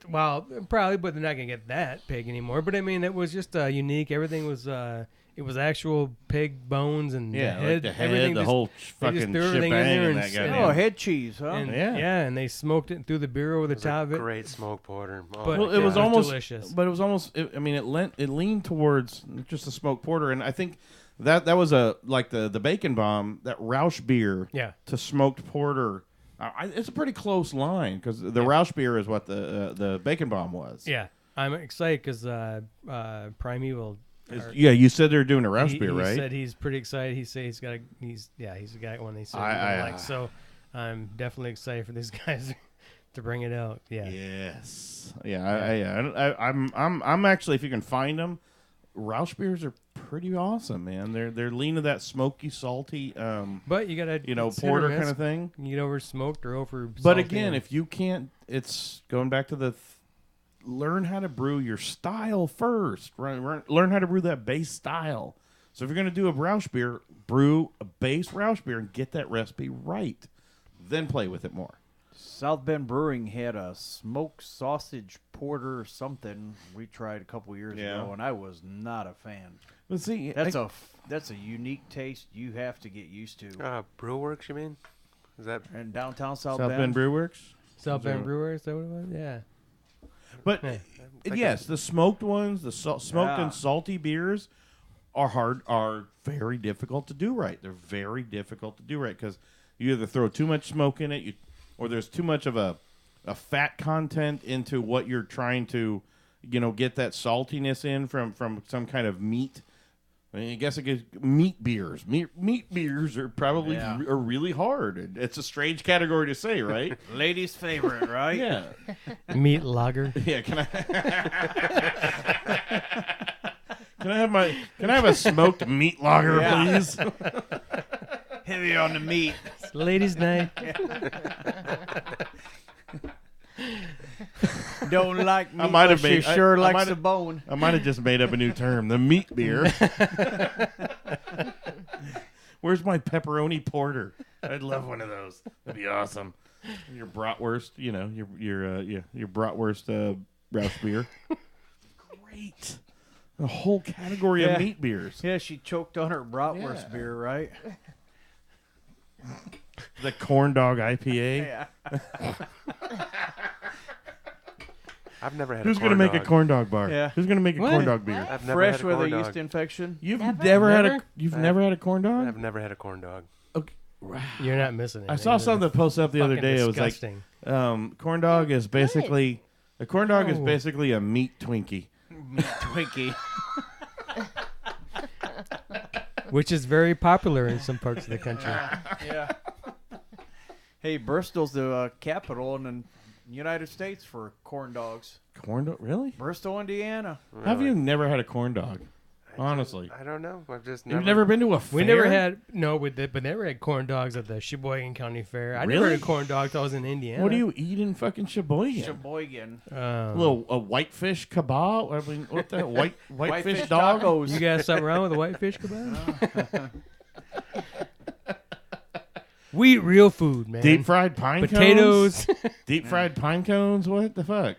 probably, but they're not gonna get that pig anymore. But I mean, it was just unique. Everything was it was actual pig bones and Yeah, like the head, everything the just- whole they just fucking threw everything in shebang there in and that s- goddamn. Oh, head cheese, huh? and, Yeah. and they smoked it and threw the beer over the It was top a of it. great smoke porter. Oh, But- my Well, it was God. almost delicious. but it was almost. It leaned towards just a smoked porter, and I think that was the bacon bomb, that Roush beer, Yeah. to smoked porter. It's a pretty close line because the Roush beer is what the bacon bomb was. Yeah, I'm excited because Primeval. Yeah, you said they're doing a Roush He beer, right? said he's pretty excited. He said he's got one. He said I- he's gonna I- like. So I'm definitely excited for these guys to bring it out. Yeah. Yes. Yeah. I'm actually, if you can find them, Roush beers are pretty awesome, man. They're lean to that smoky, salty, But you gotta it's hit or porter miss. kind of thing. You get over smoked or over. But salty again, and- if you can't, it's going back to learn how to brew your style first. Learn how to brew that base style. So if you're going to do a Roush beer, brew a base Roush beer and get that recipe right. Then play with it more. South Bend Brewing had a smoked sausage porter or something we tried a couple years ago, and I was not a fan. But see, That's a unique taste you have to get used to. Brewworks, you mean? Is that In downtown South South Bend Brew Works. South Bend Brewer, is that what it was? Yeah. But yes, the smoked ones, the smoked Yeah. and salty beers are very difficult to do right. They're very difficult to do right because you either throw too much smoke in it, or there's too much of a fat content into what you're trying to, get that saltiness in from some kind of meat. I mean, I guess meat beers. Meat beers are probably are really hard. It's a strange category to say, right? Ladies' favorite, right? Yeah. Meat lager. Yeah, can I Can I have a smoked meat lager, please? Heavy on the meat. It's ladies' night. Don't like meat, I might have but she made- sure I likes might the have- bone. I might have just made up a new term, the meat beer. Where's my pepperoni porter? I'd love one of those. That'd be awesome. Your bratwurst, your bratwurst Roush beer. Great. A whole category of meat beers. Yeah, she choked on her bratwurst Yeah. beer, right? The corn dog IPA. Yeah. I've never had Who's a going to corn make a dog. corn dog bar? Yeah. Who's going to make a What? corn dog beer? What? I've never Fresh had a with corn a dog. yeast infection. You've Never? never had Never? had a corn dog? I've never had a corn dog. Okay. You're not missing it. I saw something that posted up the other day. It was like corn dog is basically a corn dog is Oh. basically a meat Twinkie. Meat Twinkie. which is very popular in some parts of the country. Yeah. Hey, Bristol's the capital in the United States for corn dogs. Corn dog, really? Bristol, Indiana. Have you never had a corn dog? Honestly, I don't know. I've just you've never been to a fair? We never had but never had corn dogs at the Sheboygan County Fair. I never had corn dogs till I was in Indiana. What do you eat in fucking Sheboygan? Sheboygan. A whitefish kebab. I mean, what the whitefish dog? tacos? You got something wrong with the whitefish kebab? We eat real food, man. Deep fried pine potatoes. cones. Deep fried pine cones. What the fuck?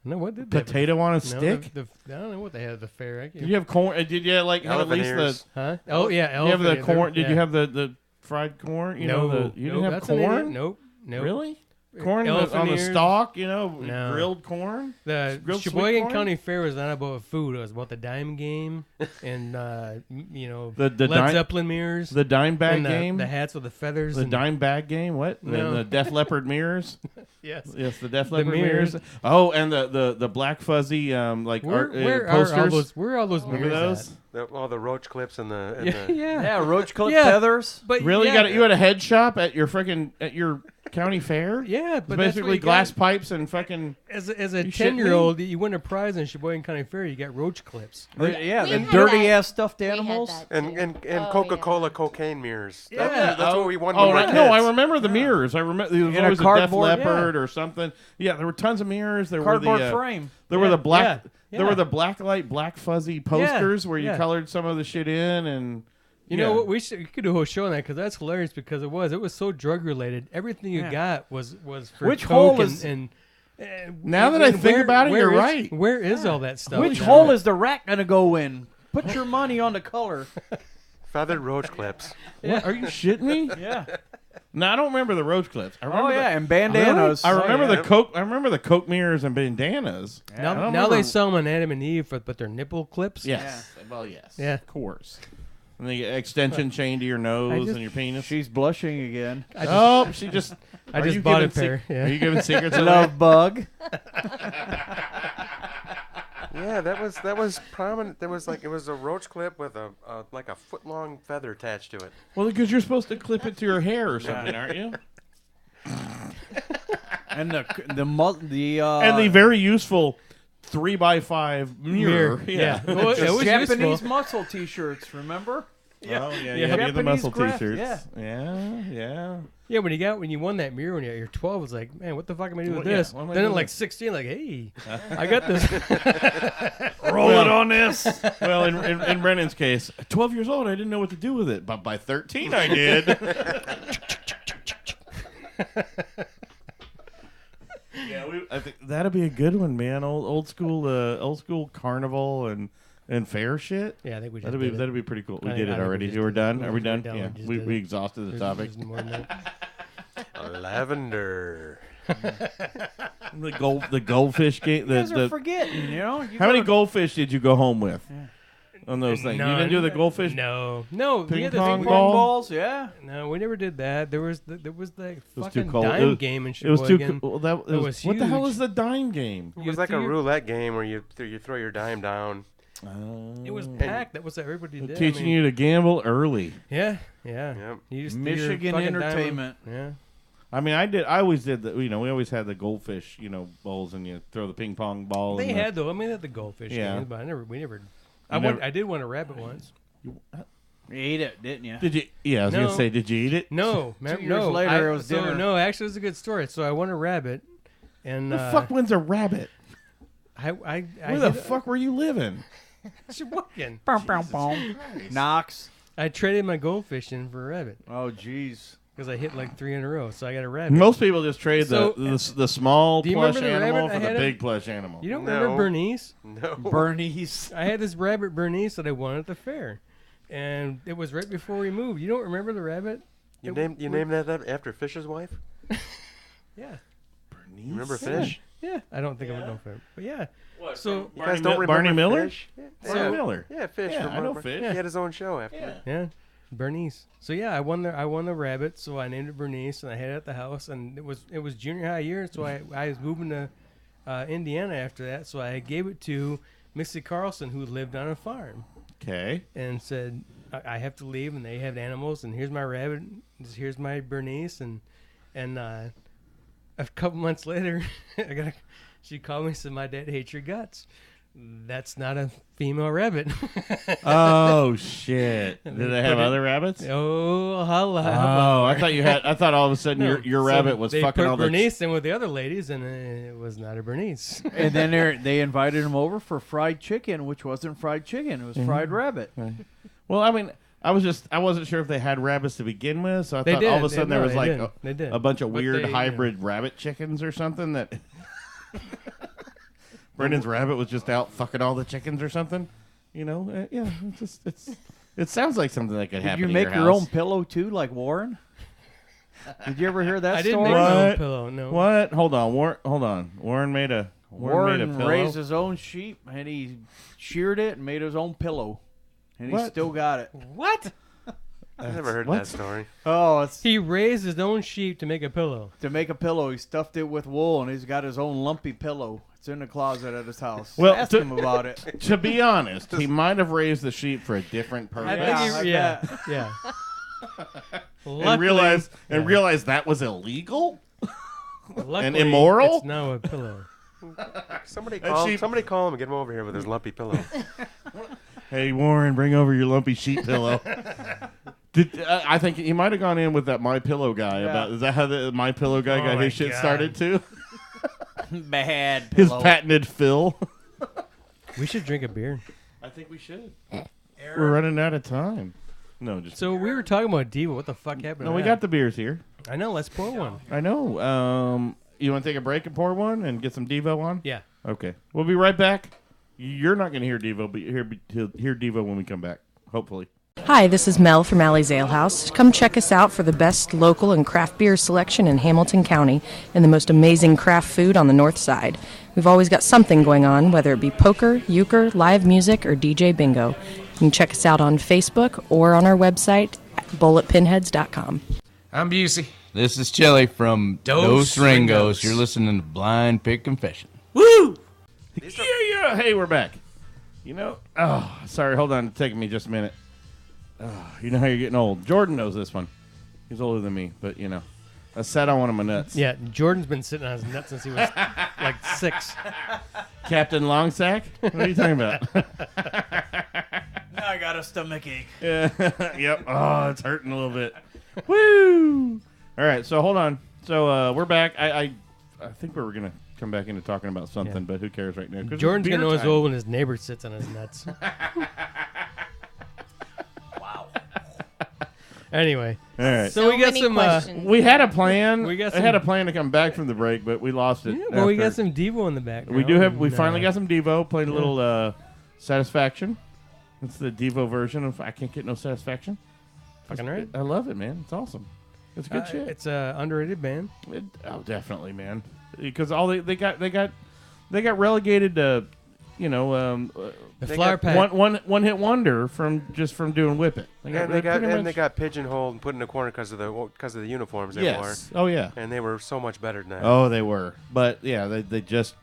No, what did potato on a stick? I don't know what they had at the fair. Did you have corn? Did you like have at least the? Huh? Oh yeah, you have the corn. Did you have the fried corn? You know, you didn't have corn. Nope. Really? Corn on the stalk, grilled corn. The Sheboygan County Fair was not about food; it was about the dime game and the Led Zeppelin mirrors, the dime bag game, the hats with the feathers, the dime bag game. What? No. The Def Leppard mirrors. Yes, the Def Leppard mirrors. Oh, and the black fuzzy posters. Where are all those mirrors? All the roach clips and the roach clip feathers. But really, you had a head shop at your county fair? Yeah, but basically glass pipes and fucking. As a 10-year-old, you win a prize in Sheboygan County Fair. You got roach clips. The dirty ass stuffed animals and Coca-Cola cocaine mirrors. Yeah, that's what we won. Oh, right. No, I remember the mirrors. I remember there was always a Def Leppard or something. Yeah, there were tons of mirrors. There cardboard were frame. There were the black. There were the black light, black fuzzy posters where you colored some of the shit in and. You know what? We could do a whole show on that because that's hilarious. Because it was so drug related. Everything you got was for which coke hole is and now that I think about it, you're right. Where is all that stuff? Which hole is the rat gonna go in? Put your money on the color. Feathered roach clips. What? Are you shitting me? Yeah. No, I don't remember the roach clips. I remember and bandanas. Really? I remember the coke. I remember the coke mirrors and bandanas. Yeah. Now they sell them on Adam and Eve, but they're nipple clips. Yes. Yeah. Well, yes. Yeah. Of course. And the extension chain to your nose and your penis. She's blushing again. She just. I just bought a pair. Are you giving secrets away? Love bug. Yeah, that was prominent. There was it was a roach clip with a foot long feather attached to it. Well, because you're supposed to clip it to your hair or something, aren't you? And the very useful 3x5 mirror. Yeah. Well, it was Japanese muscle T-shirts. Remember? Yeah. Oh yeah. The muscle T-shirts. Yeah. Yeah, when you won that mirror when you're 12, it's like, man, what the fuck am I doing with this? Then at like 16, like, hey, I got this. Roll it on this. Well, in Brennan's case, at 12 years old, I didn't know what to do with it, but by 13, I did. I think that'll be a good one, man. Old school carnival and fair shit. Yeah, I think we just that'd be pretty cool. We did it already. We're done. Are we done? Yeah, we exhausted the topic. Lavender. The goldfish game. You guys are forgetting, How many goldfish did you go home with? On those things, None. You didn't do the goldfish. No. Ping pong pong balls. Yeah. No, we never did that. There was the fucking cold. dime game in It was Sheboygan. too. Well, it was what the hell huge. is the dime game? It was like a roulette game where you throw your dime down. It was packed. That was what everybody did. Teaching you to gamble early. Yeah. Yep. You just Michigan entertainment. Yeah. I mean, I always did that. We always had the goldfish, bowls, and you throw the ping pong balls. They had though. I mean, they had the goldfish games, but we never. I did want a rabbit once. You ate it, didn't you? Did you? Yeah, I was gonna say, did you eat it? No, 2 years later, it was dinner. No, actually, it was a good story. So I won a rabbit, and the fuck wins a rabbit? Where the fuck were you living? Sheboygan. Knox. I traded my goldfish in for a rabbit. Oh, jeez. Because I hit like 3 in a row, so I got a rabbit. Most people just trade the small plush animal for the big big plush animal. You don't remember Bernice? No. Bernice. I had this rabbit Bernice that I won at the fair, and it was right before we moved. You don't remember the rabbit? You named that after Fish's wife? Yeah. Bernice. You remember Fish? Yeah. I don't think I would know Fish, but yeah. What, so you guys don't remember Barney Miller? Fish? Barney Miller. Yeah, Fish. Yeah, I know Fish. He had his own show after that. Yeah. Bernice. So yeah, I won the rabbit, so I named it Bernice, and I had it at the house, and it was junior high year, so I was moving to Indiana after that, so I gave it to Missy Carlson, who lived on a farm. Okay. And said, I have to leave, and they have animals, and here's my rabbit, here's my Bernice, and a couple months later, she called me and said, my dad hates your guts. That's not a female rabbit. Oh shit! Did they have other rabbits? Oh, holla! Oh, I thought you had. I thought all of a sudden your rabbit was they fucking put all Bernice in with the other ladies, and it was not a Bernice. And then they invited him over for fried chicken, which wasn't fried chicken; it was fried rabbit. Right. Well, I mean, I wasn't sure if they had rabbits to begin with, so I thought all of a sudden there was like a bunch of weird hybrid rabbit chickens or something that. Brendan's rabbit was just out fucking all the chickens or something, Yeah, it sounds like something that could happen. Did you make your own pillow too, like Warren? Did you ever hear that story? I didn't make my own pillow. No. What? Hold on. Warren made a pillow? Raised his own sheep and he sheared it and made his own pillow, and he still got it. What? I've never heard that story. Oh, he raised his own sheep to make a pillow. He stuffed it with wool, and he's got his own lumpy pillow. It's in the closet at his house. Well, ask him about it. To be honest, he might have raised the sheep for a different purpose. Yeah. and realized that was illegal and Luckily, immoral. It's now a pillow. Somebody call him and get him over here with his lumpy pillow. Hey Warren, bring over your lumpy sheep pillow. I think he might have gone in with that My Pillow guy. Yeah. Is that how the My Pillow guy got his shit started too? Bad His pillow. patented fill. We should drink a beer. I think we should. We're running out of time. No, just so we were talking about Diva. What the fuck happened? No, we got the beers here. I know. Let's pour one. I know. You want to take a break and pour one and get some Devo on? Yeah. Okay. We'll be right back. You're not going to hear Devo, but he'll hear Devo when we come back. Hopefully. Hi, this is Mel from Alley's Ale House. Come check us out for the best local and craft beer selection in Hamilton County and the most amazing craft food on the north side. We've always got something going on, whether it be poker, euchre, live music, or DJ bingo. You can check us out on Facebook or on our website at bulletpinheads.com. I'm Busey. This is Chili from Dos Ringos. You're listening to Blind Pig Confession. Woo! Yeah. Hey, we're back. Sorry, hold on. It's taking me just a minute. You know how you're getting old. Jordan knows this one. He's older than me, but I sat on one of my nuts. Yeah, Jordan's been sitting on his nuts since he was like 6. Captain Longsack? What are you talking about? Now I got a stomach ache. Yeah. Yep. Oh, it's hurting a little bit. Woo! All right, so hold on. So we're back. I think we were going to come back into talking about something, but who cares right now? Jordan's going to know his old when his neighbor sits on his nuts. Wow. Anyway. All right. So we got some... we had a plan. We had a plan to come back from the break, but we lost it. Yeah, well, we got some Devo in the back. We do have... We finally got some Devo. Played a little Satisfaction. It's the Devo version of I Can't Get No Satisfaction. Fucking right. I love it, man. It's awesome. It's good shit. It's a underrated band. Definitely, man. Because all they got relegated to, the Flower Pack. one hit wonder from doing Whip It. They got pigeonholed and put in a corner because of the uniforms they wore. Oh yeah. And they were so much better than that. Oh, they were. But yeah, they just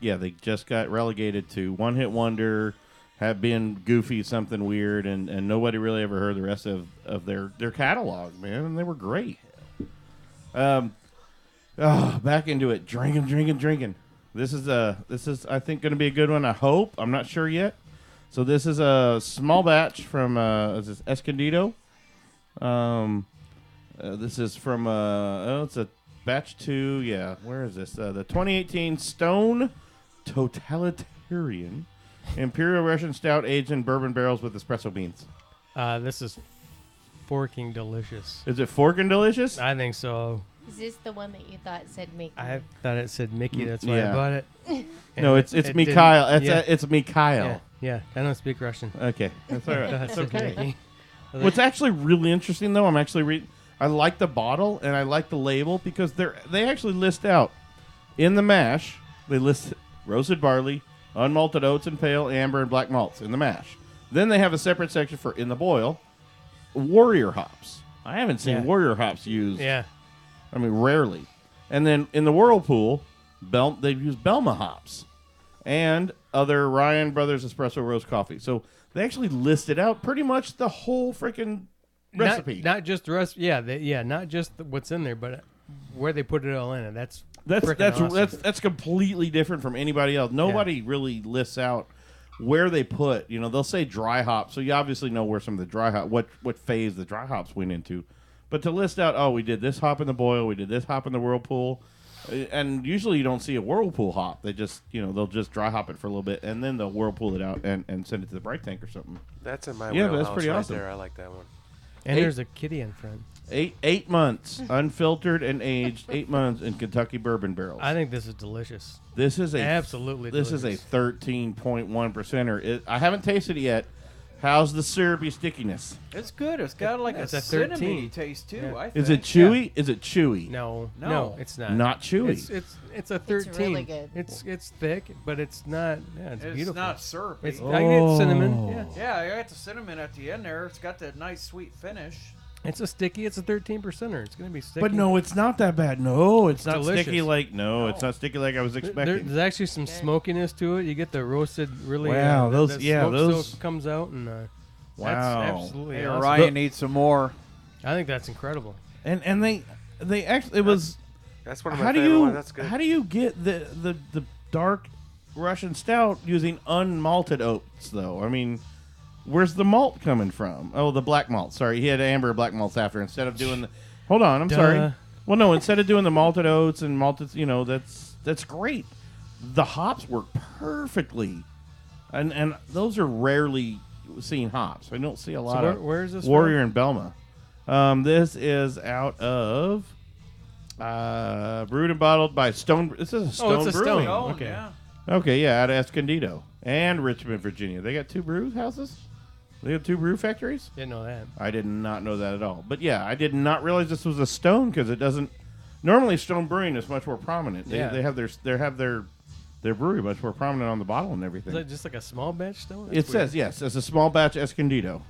got relegated to one hit wonder. Have been goofy, something weird, and nobody really ever heard the rest of their catalog, man, and they were great. Back into it, drinking. This is I think going to be a good one. I hope. I'm not sure yet. So this is a small batch from is this Escondido. This is from it's a batch 2. Yeah, where is this? The 2018 Stone Totalitarian Imperial Russian Stout aged in bourbon barrels with espresso beans. This is forking delicious. Is it forking delicious? I think so. Is this the one that you thought said Mickey? I thought it said Mickey. That's why I bought it. No, it's Mikhail. It's Mikhail. Yeah, I don't speak Russian. Okay, that's all right. That's okay. Mickey. What's actually really interesting, though, I'm actually reading. I like the bottle and I like the label because they actually list out in the mash. They list roasted barley, unmalted oats and pale, amber, and black malts in the mash. Then they have a separate section for in the boil, warrior hops. I haven't seen warrior hops used. Yeah. I mean, rarely. And then in the whirlpool, they use Belma hops and other Ryan Brothers Espresso Roast Coffee. So they actually listed out pretty much the whole freaking recipe. Not just the rest. Yeah, not just what's in there, but where they put it all in. And that's awesome. Awesome. That's completely different from anybody else. Nobody really lists out where they put, they'll say dry hop, so you obviously know where some of the dry hop, what phase the dry hops went into. But to list out, we did this hop in the boil, we did this hop in the whirlpool, and usually you don't see a whirlpool hop. They just, they'll just dry hop it for a little bit, and then they'll whirlpool it out and send it to the bright tank or something. That's in my yeah, wheelhouse that's pretty right awesome. there. I like that one. And there's a kitty in front. 8 months, unfiltered and aged, 8 months in Kentucky bourbon barrels. I think this is delicious. This is absolutely delicious. This is a 13.1%er. I haven't tasted it yet. How's the syrupy stickiness? It's good. It's got like a 13 cinnamony taste too. Yeah. I think. Is it chewy? Yeah. Is it chewy? No, it's not. Not chewy. It's a 13. It's really good. It's thick, but it's not. Yeah, it's beautiful. It's not syrupy. I get cinnamon. Yeah. Yeah, I got the cinnamon at the end there. It's got that nice sweet finish. It's a 13%er. It's going to be sticky. But no, it's not that bad. No, it's not delicious. sticky like it's not sticky like I was expecting. There's actually some smokiness to it. You get the roasted, really. Wow, that smoke those still comes out, and wow, that's absolutely. Hey, awesome. Ryan needs some more. I think that's incredible. And they actually it was. That's one of my favorite ones. That's good. How do you get the dark Russian stout using unmalted oats though? I mean. Where's the malt coming from? Oh, the black malt. Sorry, he had amber black malts after instead of doing the. Hold on, I'm sorry. Well, no, instead of doing the malted oats and malted, that's great. The hops work perfectly, and those are rarely seen hops. I don't see a lot of. Where is this? Warrior and Belma. This is out of brewed and bottled by Stone. This is a Stone Brewing. Oh, okay. Yeah. Okay, yeah, out of Escondido and Richmond, Virginia. They got 2 brew houses? They have 2 brew factories? Didn't know that. I did not know that at all. But yeah, I did not realize this was a Stone because it doesn't. Normally, Stone Brewing is much more prominent. They have their brewery much more prominent on the bottle and everything. Is that just like a small batch Stone? It says yes, it's a small batch Escondido.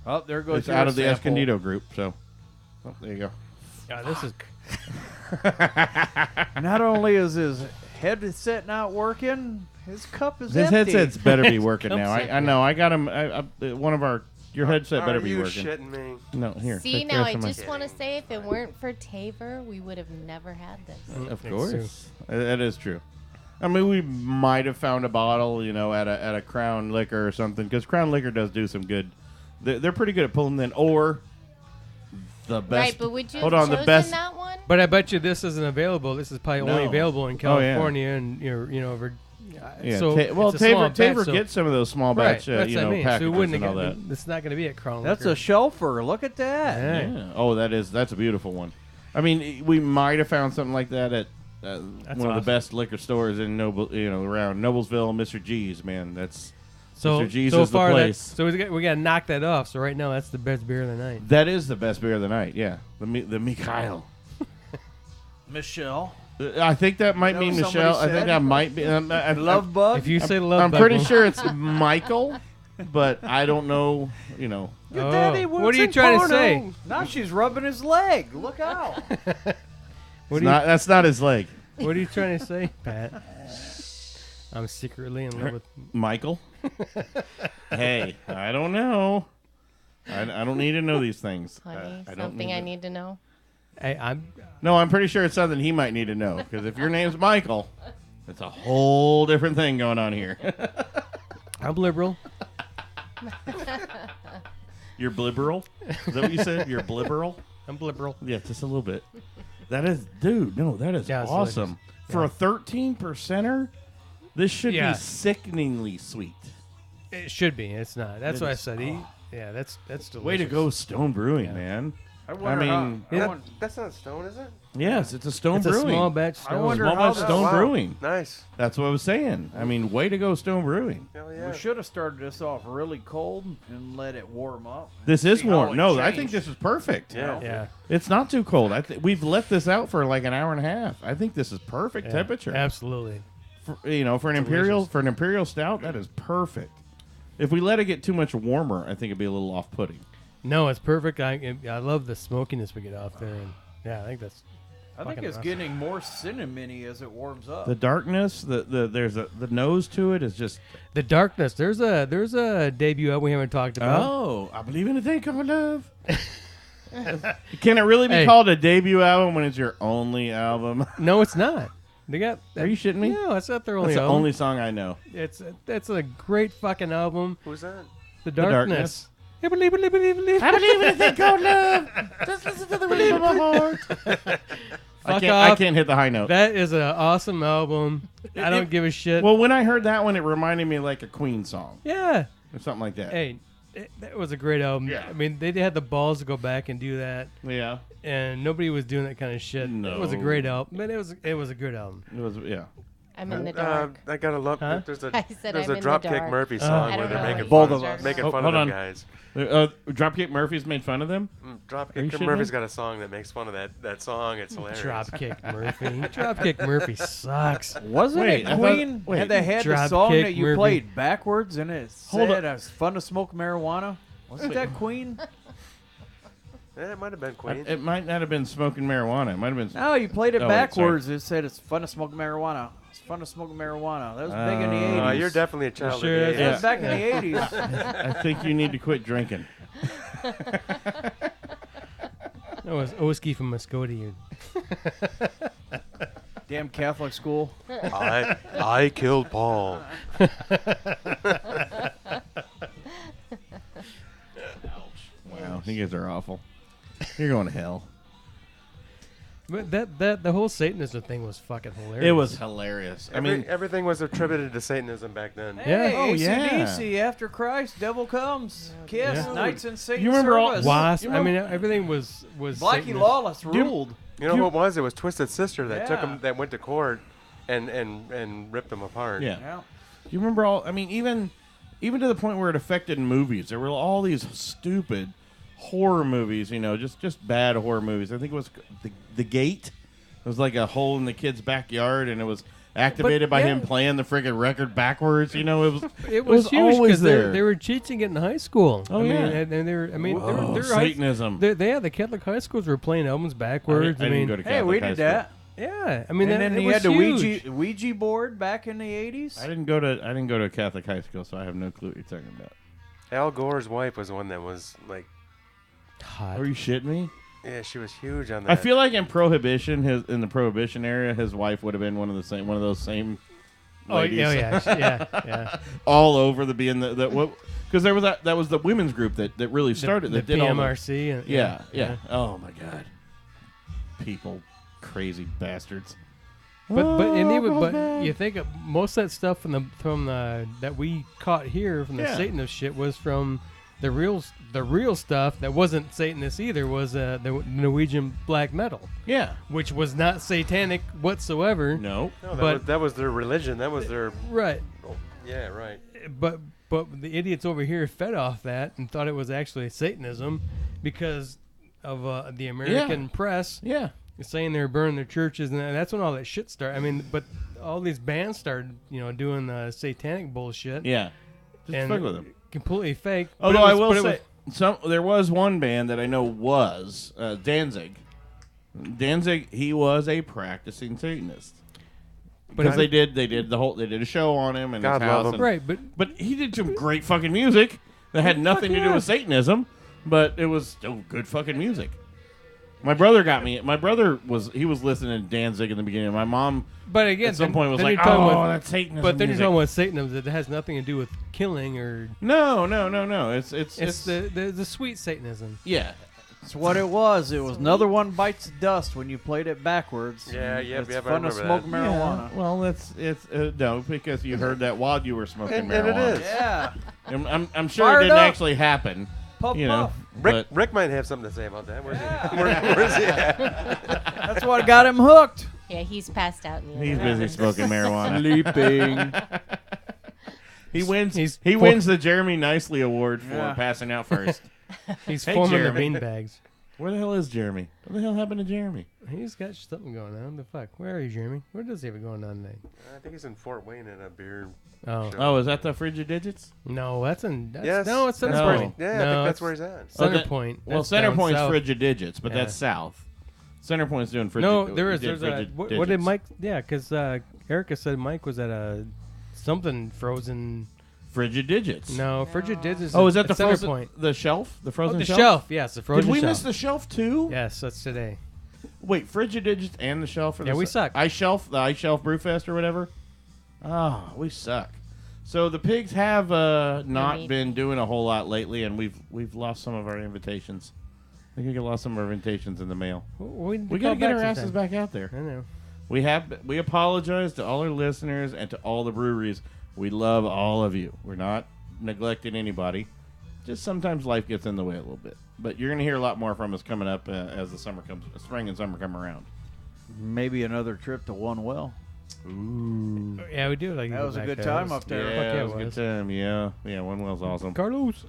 Oh, there goes. It's out of the Escondido group. So, there you go. Yeah, this is. Not only is his headset not working, his cup is His empty. headset's better be working now. I know. I got him. One of your headset better be working. Are you shitting me? No, here. See, now I just want to say, if it weren't for Taver, we would have never had this. Of course, that is true. I mean, we might have found a bottle, at a Crown Liquor or something, because Crown Liquor does do some good. They're pretty good at pulling in, or the best. Right, but would you have chosen that one? But I bet you this isn't available. This is probably only available in California and yeah. So Taver gets some of those small batch, packages and all that. It's not going to be at Crown That's Liquor. a shelfer. Look at that. Yeah. Oh, that's a beautiful one. I mean, we might have found something like that at one of the best liquor stores in around Noblesville, Mr. G's. Man, that's Mr. G's is the place. So we got to knock that off. So right now, that's the best beer of the night. That is the best beer of the night. Yeah, the Mikhail. Michelle. I think that might be Michelle. I think that might be Love Bug. If you say Love I'm Bug, pretty sure it's Michael, but I don't know. Your daddy works what are you in trying to porno. say? Now she's rubbing his leg. Look out. That's not his leg. What are you trying to say, Pat? I'm secretly in love with Michael. Hey, I don't know. I don't need to know these things. Honey, something I need to know. Hey, I'm pretty sure it's something he might need to know, because if your name's Michael, it's a whole different thing going on here. I'm liberal. You're blibberal? Is that what you said? You're blibberal? I'm liberal. Yeah, just a little bit. That is, dude, no, that is awesome. For a 13%er, this should be sickeningly sweet. It should be. It's not. That's what I said. Yeah, that's delicious. Way to go, Stone Brewing, man. That's not Stone, is it? Yes, it's a Stone Brewing. A small batch Stone. I wonder small batch Stone Brewing. Nice. That's what I was saying. I mean, way to go, Stone Brewing. Hell yeah. We should have started this off really cold and let it warm up. This is warm. No, I think this is perfect. Yeah. It's not too cold. We've let this out for like an hour and a half. I think this is perfect temperature. Absolutely. For an imperial stout, that is perfect. If we let it get too much warmer, I think it'd be a little off-putting. No, it's perfect. I love the smokiness we get off there, and I think that's. I think it's getting more cinnamony as it warms up. The darkness, the nose to it is just the darkness. There's a debut album we haven't talked about. Oh, I believe in a thing called love. Can it really be called a debut album when it's your only album? No, it's not. They got. Are you shitting me? No, that's not their only That's the album. only song I know. It's a great fucking album. Who's that? The Darkness. I believe in anything called love. Just listen to the rhythm of my heart. I can't hit the high note. That is an awesome album. I don't give a shit. Well, when I heard that one, it reminded me of like a Queen song. Yeah. Or something like that. Hey, that was a great album. Yeah. I mean, they had the balls to go back and do that. Yeah. And nobody was doing that kind of shit. No. It was a great album. But it was a good album. It was, yeah. I'm in the dark. I gotta love. Huh? There's I said a I'm in the Dropkick dark. Murphy I song don't where they're know making what fun you're of talking making about. fun hold of on. them guys. Dropkick Murphys made fun of them? Are you Dropkick shitting Murphy's me? got a song that makes fun of that song. It's hilarious. Dropkick Murphy. Dropkick Murphy sucks. Wasn't Wait, it I thought- Queen? wait. And they had the Dropkick song that you Murphy. played backwards, and it Hold said it's fun to smoke marijuana. Wasn't that Queen? Yeah, it might have been Queen. It might not have been smoking marijuana. It might have been. No, you played it Oh, wait, backwards. It said it's fun to smoke marijuana. It's fun to smoke marijuana. That was big in the 80s. You're definitely a child sure of the is. 80s. That was back in the 80s. I think you need to quit drinking. That was Oski from Muskogee. Damn Catholic school. I killed Paul. Wow, you guys are awful. You're going to hell. But the whole Satanism thing was fucking hilarious. It was hilarious. I mean, everything was attributed to Satanism back then. Yeah. Hey, Oh, yeah. AC/DC, After Christ, Devil Comes, Kiss, Yeah. Knights in Satan's You remember all- Service. Wasp. You I mean, everything was Blackie Satanist. Lawless ruled. You know what it was? It was Twisted Sister that took Yeah. him, that went to court, and ripped them apart. yeah. Yeah. You remember all? I mean, even to the point where it affected movies. There were all these stupid horror movies. You know, just bad horror movies. I think it was the Gate. It was like a hole in the kid's backyard, and it was activated by him playing the friggin' record backwards. You know, It was huge always because there. they were teaching it in high school. Oh, I mean, yeah. and they were. I mean, Whoa, they're Satanism. The Catholic high schools were playing albums backwards. I I didn't mean, go to Hey, Catholic we high did school. that. yeah. I mean, And then it you was had the huge. Ouija board back in the 80s. I didn't go to a Catholic high school, so I have no clue what you're talking about. Al Gore's wife was one that was like, Hot. Are you shitting me? yeah, she was huge on that. I feel like in the Prohibition era, his wife would have been one of those same Oh, ladies. yeah. All over the being the what because there was that was the women's group that really started the that did all the PMRC. And, yeah. Oh my god, people, crazy bastards. But you think of most of that stuff from the that we caught here from the Yeah. Satanist shit was from the real stuff that wasn't Satanist either was the Norwegian black metal, Yeah, which was not satanic whatsoever. no, No, but- that was their religion. That was their. Right. Yeah, right. But the idiots over here fed off that and thought it was actually Satanism because of the American press yeah. saying they were burning their churches, and that's when all that shit started. I mean, but all these bands started, doing the satanic bullshit. Yeah, just and fuck with them. completely fake. Although But I it was- will but it say, there was one band that I know was Danzig. Danzig, he was a practicing Satanist. Because they did a show on him and God his love house. him. right, But he did some great fucking music that had nothing to do with Satanism, but it was still good fucking music. My brother got me. My brother was listening to Danzig in the beginning. My mom, but again, at some then- point was then like, you're talking "Oh, about- that's Satanism." But then music. you're talking about Satanism that has nothing to do with killing or No. It's the sweet Satanism. yeah. That's what it was. It was another one bites dust when you played it backwards. Yeah, It's I fun to remember smoke that. marijuana. Yeah, well, it's no, because you heard that while you were smoking And marijuana. it is. Yeah. I'm sure Fired it didn't up. actually happen. Puff, You know, Rick, but Rick might have something to say about that. Where's Yeah. he? Where's he at? That's what got him hooked. Yeah, he's passed out. In the he's other busy room. smoking marijuana. Sleeping. He wins. He's He for- wins the Jeremy Nicely Award for Yeah. passing out first. He's Hey, forming the Jeremy. bean bags. Where the hell is Jeremy? What the hell happened to Jeremy? He's got something going on. The fuck? Where are you, Jeremy? What does he have going on today? I think he's in Fort Wayne at a beer. Oh, show. Oh, is that the Frigid Digits? no, that's in. That's, Yes. no, it's that's Center where Point. he- yeah, I no, think that's it's where he's at. Center Okay. Point. Well, That's Center down Point's south. Frigid Digits, but Yeah. that's south. Center Point's doing Frigid. No, there is. did There's a. Frigid What did Digits. Mike? Yeah, because Erica said Mike was at a something frozen. Frigid Digits. No, Frigid Digits. Oh, is that at the Center frozen Point? The shelf? The Oh, frozen the shelf? shelf. Yes, the frozen Did we shelf. miss the shelf too? Yes, that's today. Wait, Frigidigits and the Shelf? Yeah, we suck. The Ice Shelf Brewfest or whatever? Oh, we suck. So the pigs have not been doing a whole lot lately, and we've lost some of our invitations. I think we lost some of our invitations in the mail. We got to get our asses back out there. I know. We apologize to all our listeners and to all the breweries. We love all of you. We're not neglecting anybody. Just sometimes life gets in the way a little bit. But you're going to hear a lot more from us coming up as the spring and summer come around. Maybe another trip to One Well. Ooh. Yeah, we do. Like that was a good time up there. Yeah, it was a good time. Yeah, One Well's awesome. Carlos.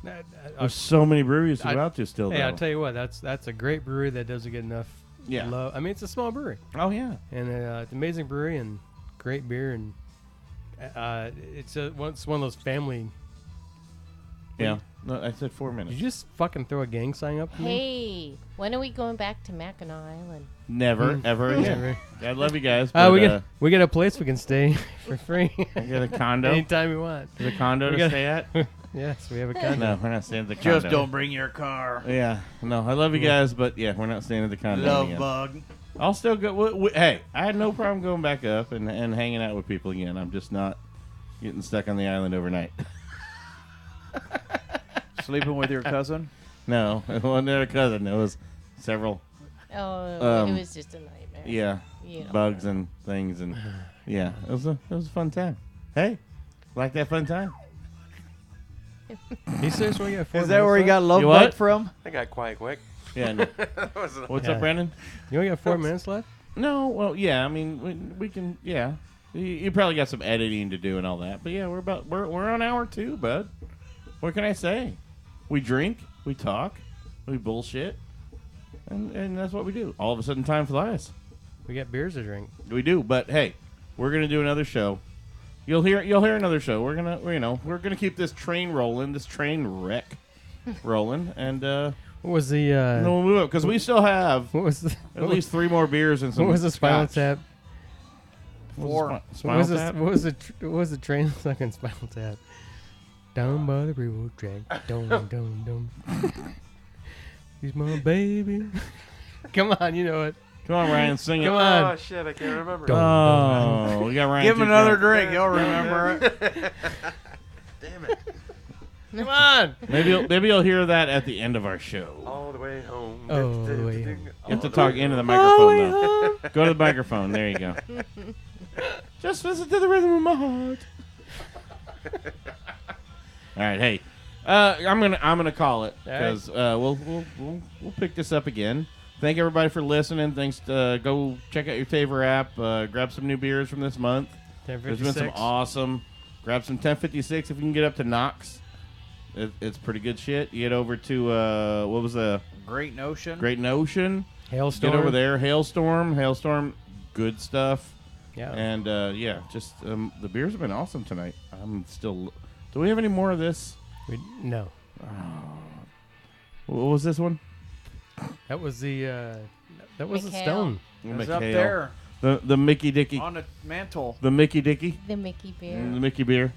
There's so many breweries to go out to still. Hey, though. I'll tell you what. That's a great brewery that doesn't get enough. Yeah. Love. I mean, it's a small brewery. Oh yeah. And it's an amazing brewery and great beer and it's one of those family. Yeah. No, I said 4 minutes. Did you just fucking throw a gang sign up? Hey, when are we going back to Mackinac Island? Never, ever again. I love you guys. We get a place we can stay for free. I get a condo anytime you want. Is a condo to stay at? Yes, we have a condo. No, we're not staying at the condo. Just don't bring your car. Yeah, no, I love you guys, but yeah, we're not staying at the condo. Love again. bug. I'll still go. Hey, I had no problem going back up and hanging out with people again. I'm just not getting stuck on the island overnight. Sleeping with your cousin? No, it wasn't a cousin. It was several. Oh, it was just a nightmare. Yeah, bugs and things, and yeah, it was a fun time. Hey, like that fun time. He says we got 4 Is that where he got love bug from? I got quiet quick. Yeah. No. What's up, Brandon? You only got 4 minutes left? No. Well, yeah. I mean, we can. Yeah. You probably got some editing to do and all that, but yeah, we're on hour 2, bud. What can I say? We drink, we talk, we bullshit, and that's what we do. All of a sudden, time flies. We got beers to drink. We do, but hey, we're gonna do another show. You'll hear another show. We're gonna keep this train rolling, this train wreck rolling, and what was the? No, we'll move up because we still have at least 3 more beers and some. What was the Spinal Tap? 4. Spinal Tap? What was the train fucking Spinal Tap? Down by the railroad track, dum. He's my baby. Come on, you know it. Come on, Ryan, sing it. Come on. Oh shit, I can't remember. Oh, we got Ryan. Give him another drink. You'll remember it. Damn it. Come on. Maybe you'll hear that at the end of our show. All the way home. Oh, the way You have to talk into the microphone, though. Go to the microphone. There you go. Just listen to the rhythm of my heart. All right, hey, I'm gonna call it because we'll pick this up again. Thank everybody for listening. Thanks. Go check out your favorite app. Grab some new beers from this month. There's been some awesome. Grab some 1056 if you can get up to Knox. It's pretty good shit. You get over to what was the Great Notion? Great Notion. Hailstorm. Get over there. Hailstorm. Good stuff. Yeah. And just the beers have been awesome tonight. I'm still. Do we have any more of this? No. What was this one? That was the McHale. Stone. It's up there. The Mickey Dicky. On the mantle. The Mickey Dicky. The Mickey beer. The Mickey beer.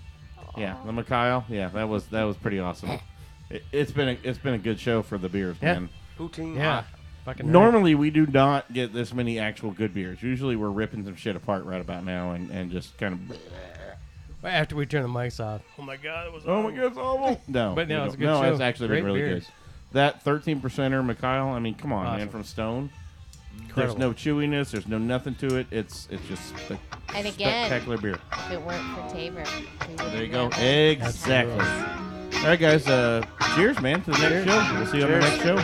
Yeah, the Mikhail. Yeah, that was pretty awesome. It's been a good show for the beers, man. Poutine. Yeah. Normally we do not get this many actual good beers. Usually we're ripping some shit apart right about now and just kind of. After we turn the mics off. Oh my god, it was. Oh my god, it's awful. No, but no, it's a good no, show. it's actually been really good. That 13%er Mikhail. I mean, come on, man, from Stone. Incredible. There's no chewiness. There's no nothing to it. It's just and again, spectacular beer. If it weren't for Tabor, there you go. Exactly. All right, guys. Cheers, man, to the next show. We'll see you on the next show.